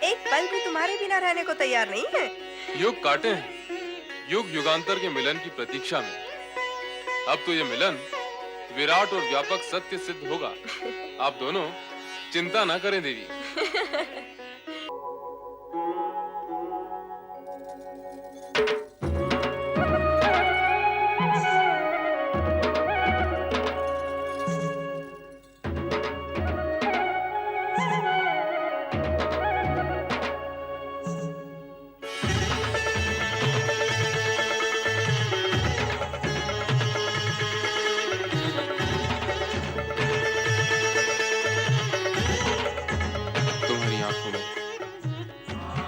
एक पल भी तुम्हारे बिना रहने को तैयार नहीं है। युग काटे हैं, युग युगांतर के मिलन की प्रतीक्षा में। अब तो ये मिलन विराट और व्यापक सत्य सिद्ध होगा। आप दोनों चिंता ना करें देवी।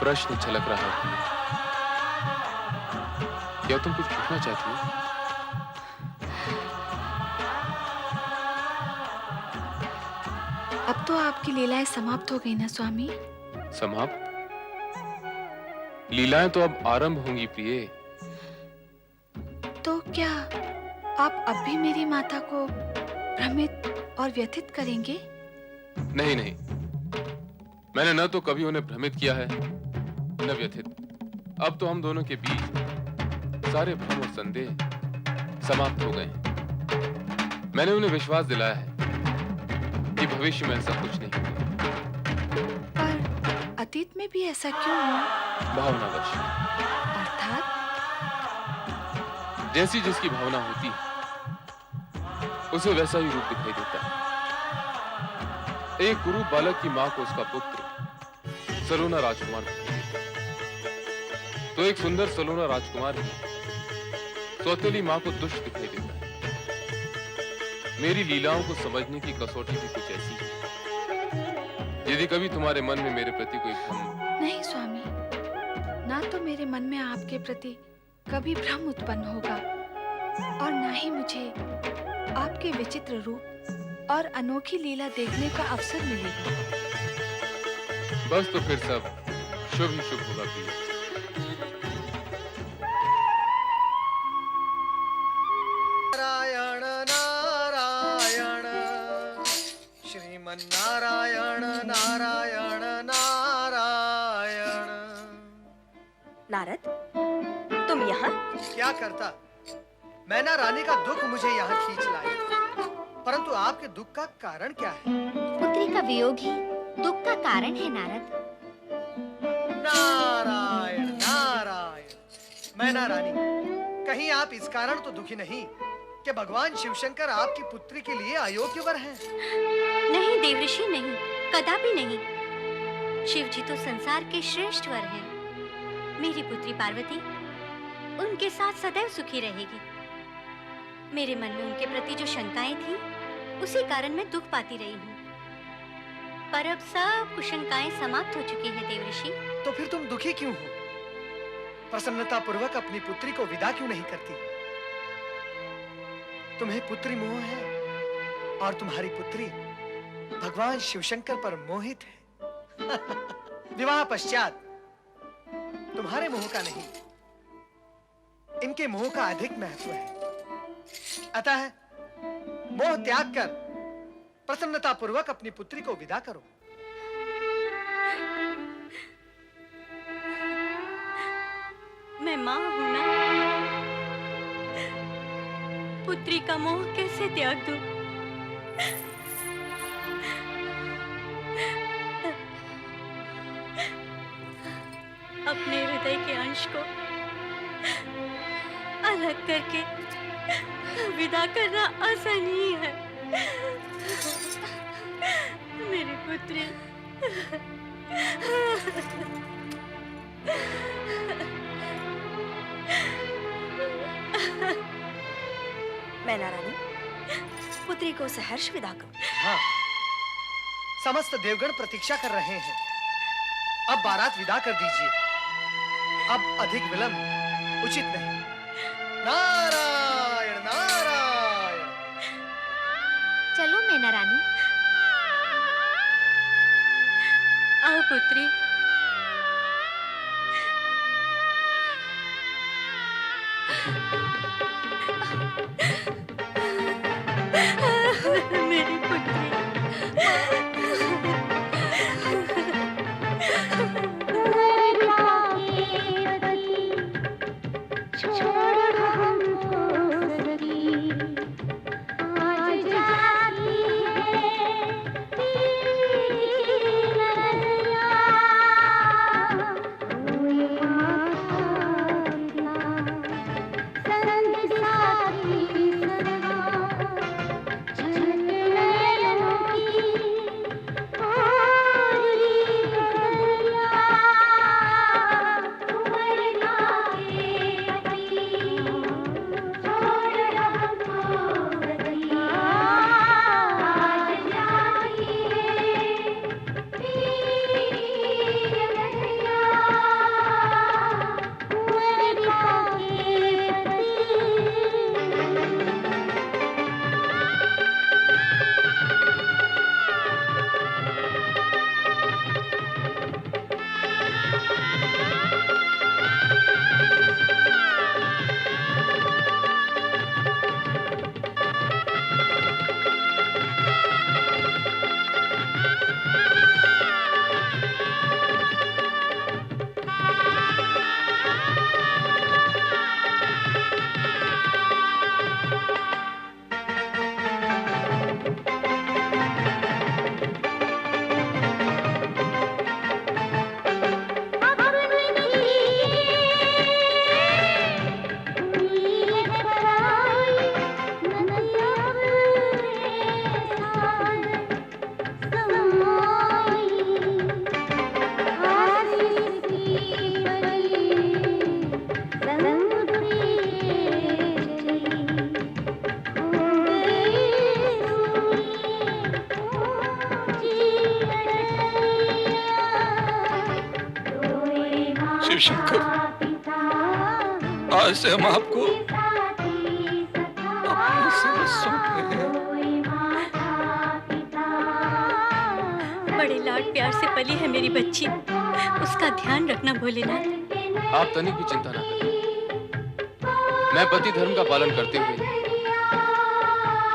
प्रश्न छलक रहा है। क्या तुम कुछ पूछना चाहती हो? अब तो आपकी लीलाएं समाप्त हो गई ना स्वामी? समाप्त? लीलाएं तो अब आरंभ होंगी प्रिय। तो क्या आप अब भी मेरी माता को भ्रमित और व्यथित करेंगे? नहीं नहीं, मैंने न तो कभी उन्हें भ्रमित किया है न व्यथित। अब तो हम दोनों के बीच सारे भ्रम और संदेह समाप्त हो गए हैं। मैंने उन्हें विश्वास दिलाया है कि भविष्य में ऐसा कुछ नहीं होगा। पर अतीत में भी ऐसा क्यों हुआ? भावनावश। अर्थात? जैसी जिसकी भावना होती है उसे वैसा ही रूप दिखाई देता है। एक कुरूप बालक की मां को उसका पुत्र सलोना राजकुमार दिखाई देता है, तो एक सुंदर सलोना राजकुमार ही सौतेली मां को दुष्ट दिखाई देता है। मेरी लीलाओं को समझने की कसौटी भी कुछ ऐसी है। यदि कभी तुम्हारे मन में मेरे प्रति कोई भ्रम... नहीं स्वामी, ना तो मेरे मन में आपके प्रति कभी भ्रम उत्पन्न होगा और ना ही मुझे आपके विचित्र रूप और अनोखी लीला देखने का अवसर मिलेगा। बस तो फिर सब शुभ ही शुभ होगा प्रिय। नारायण नारायण श्रीमन नारायण नारायण नारायण। नारद, तुम यहाँ? क्या करता, मैना रानी का दुख मुझे यहाँ खींच लाया, परंतु आपके दुख का कारण क्या है? पुत्री का वियोग ही दुख का कारण है नारद। नारायण नारायण। मैना रानी, कहीं आप इस कारण तो दुखी नहीं कि भगवान शिवशंकर आपकी पुत्री के लिए अयोग्य वर हैं? नहीं देवऋषि, नहीं, कदापि नहीं। शिव जी तो संसार के श्रेष्ठ वर हैं। मेरी पुत्री पार्वती उनके साथ सदैव सुखी रहेगी। मेरे मन में उनके प्रति जो शंकाएं थी, उसी कारण मैं दुख पाती रही हूँ। पर अब सब कुशंकाएं समाप्त हो चुकी हैं देवऋषि। तो फिर तुम दुखी क्यों हो? प्रसन्नता पूर्वक अपनी पुत्री को विदा क्यों नहीं करती? तुम्हें पुत्री मोह है और तुम्हारी पुत्री भगवान शिवशंकर पर मोहित है। विवाह पश्चात तुम्हारे मोह का नहीं, इनके मोह का अधिक महत्व है। अतः मोह त्याग कर प्रसन्नता पूर्वक अपनी पुत्री को विदा करो। मैं मां हूं ना, पुत्री का मोह कैसे त्याग दूं? अपने हृदय के अंश को अलग करके विदा करना आसान ही है। मेरी पुत्री मैना रानी, पुत्री को सहर्ष विदा करो। हाँ, समस्त देवगण प्रतीक्षा कर रहे हैं। अब बारात विदा कर दीजिए। अब अधिक विलंब उचित नहीं। नारायण नारायण। चलो मैना रानी। आओ पुत्री। मेरी पुत्री। शंकर, आज से हम आपको अपनी सेवा सौंप रहे हैं। बड़े लाड प्यार से पली है मेरी बच्ची, उसका ध्यान रखना भोलेनाथ। आप तनिक भी चिंता ना करें, मैं पति धर्म का पालन करते हुए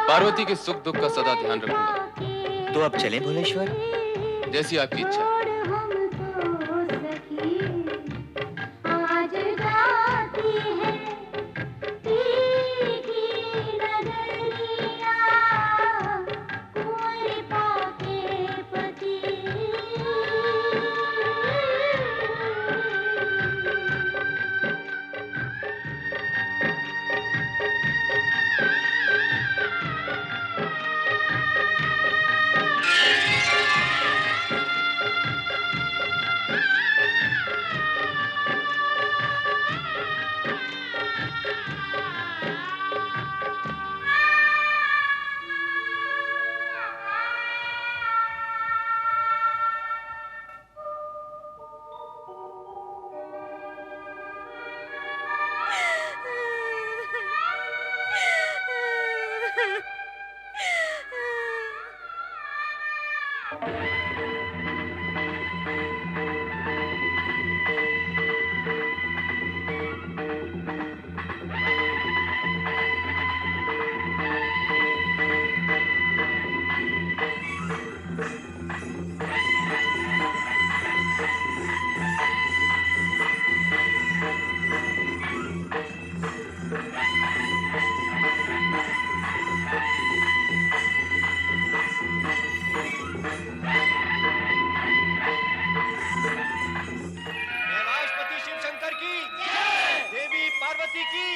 पार्वती के सुख दुख का सदा ध्यान रखूंगा। तो अब चलें भोलेश्वर? जैसी आपकी इच्छा। कैलाशपति शिव शंकर की देवी पार्वती की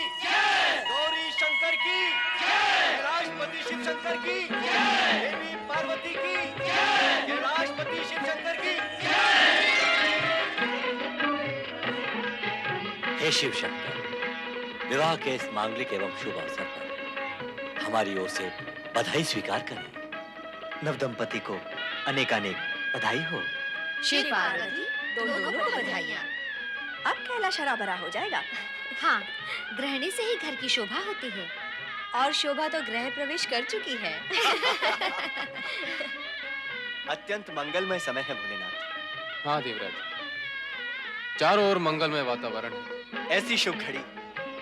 गौरी शंकर की कैलाशपति शिव शंकर की देवी पार्वती की कैलाशपति शिव शंकर की। हे शिव शंकर, विवाह के इस मांगलिक एवं शुभ अवसर पर हमारी ओर से बधाई स्वीकार करें। नवदंपति को अनेकानेक बधाई हो। श्री पार्वती दोनों को बधाइयाँ। अब कैलाश हरा भरा हो जाएगा। हाँ, गृहिणी से ही घर की शोभा होती है। और शोभा तो गृह प्रवेश कर चुकी है। अत्यंत मंगलमय समय है भोलेनाथ। हाँ देवराज, चारों ओर मंगलमय वातावरण है। ऐसी शुभ घड़ी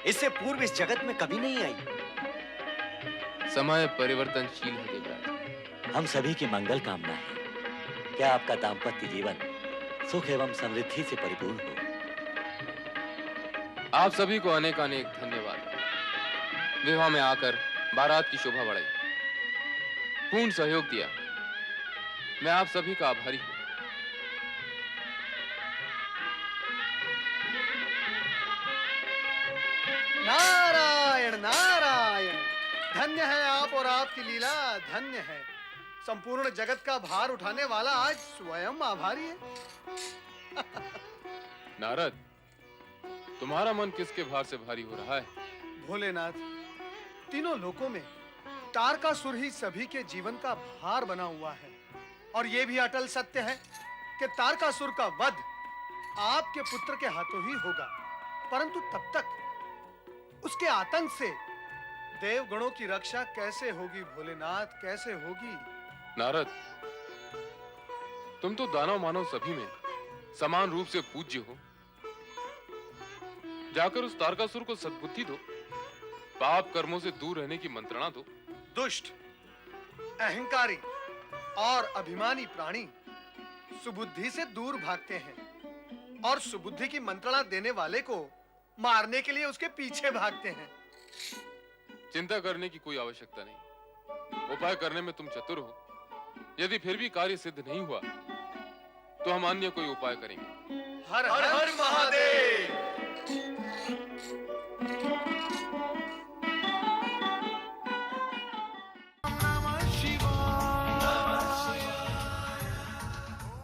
इससे पूर्व इस जगत में कभी नहीं आई। समय परिवर्तनशील है देवराज। हम सभी की मंगल कामना है। क्या आपका दाम्पत्य जीवन सुख एवं समृद्धि से परिपूर्ण हो। आप सभी को अनेक अनेक धन्यवाद। विवाह में आकर बारात की शोभा बढ़ाई, पूर्ण सहयोग दिया। मैं आप सभी का आभारी हूं। नारायण नारायण, धन्य है आप और आपकी लीला, धन्य है। संपूर्ण जगत का भार उठाने वाला आज स्वयं आभारी है। नारद, तुम्हारा मन किसके भार से भारी हो रहा है? भोलेनाथ, तीनों लोकों में तारकासुर ही सभी के जीवन का भार बना हुआ है। और ये भी अटल सत्य है कि तारकासुर का वध आपके पुत्र के हाथों ही होगा। परंतु तब तक उसके आतंक से देवगणों की रक्षा कैसे होगी भोलेनाथ, कैसे होगी? नारद, तुम तो दानव मानव सभी में समान रूप से पूज्य हो। जाकर उस तारकासुर को सद्बुद्धि दो, पाप कर्मों से दूर रहने की मंत्रणा दो। दुष्ट, अहंकारी और अभिमानी प्राणी सुबुद्धि से दूर भागते हैं और सुबुद्धि की मंत्रणा देने वाले को मारने के लिए उसके पीछे भागते हैं। चिंता करने की कोई आवश्यकता नहीं। उपाय करने में तुम चतुर हो। यदि फिर भी कार्य सिद्ध नहीं हुआ तो हम अन्य कोई उपाय करेंगे। हर हर महादेव।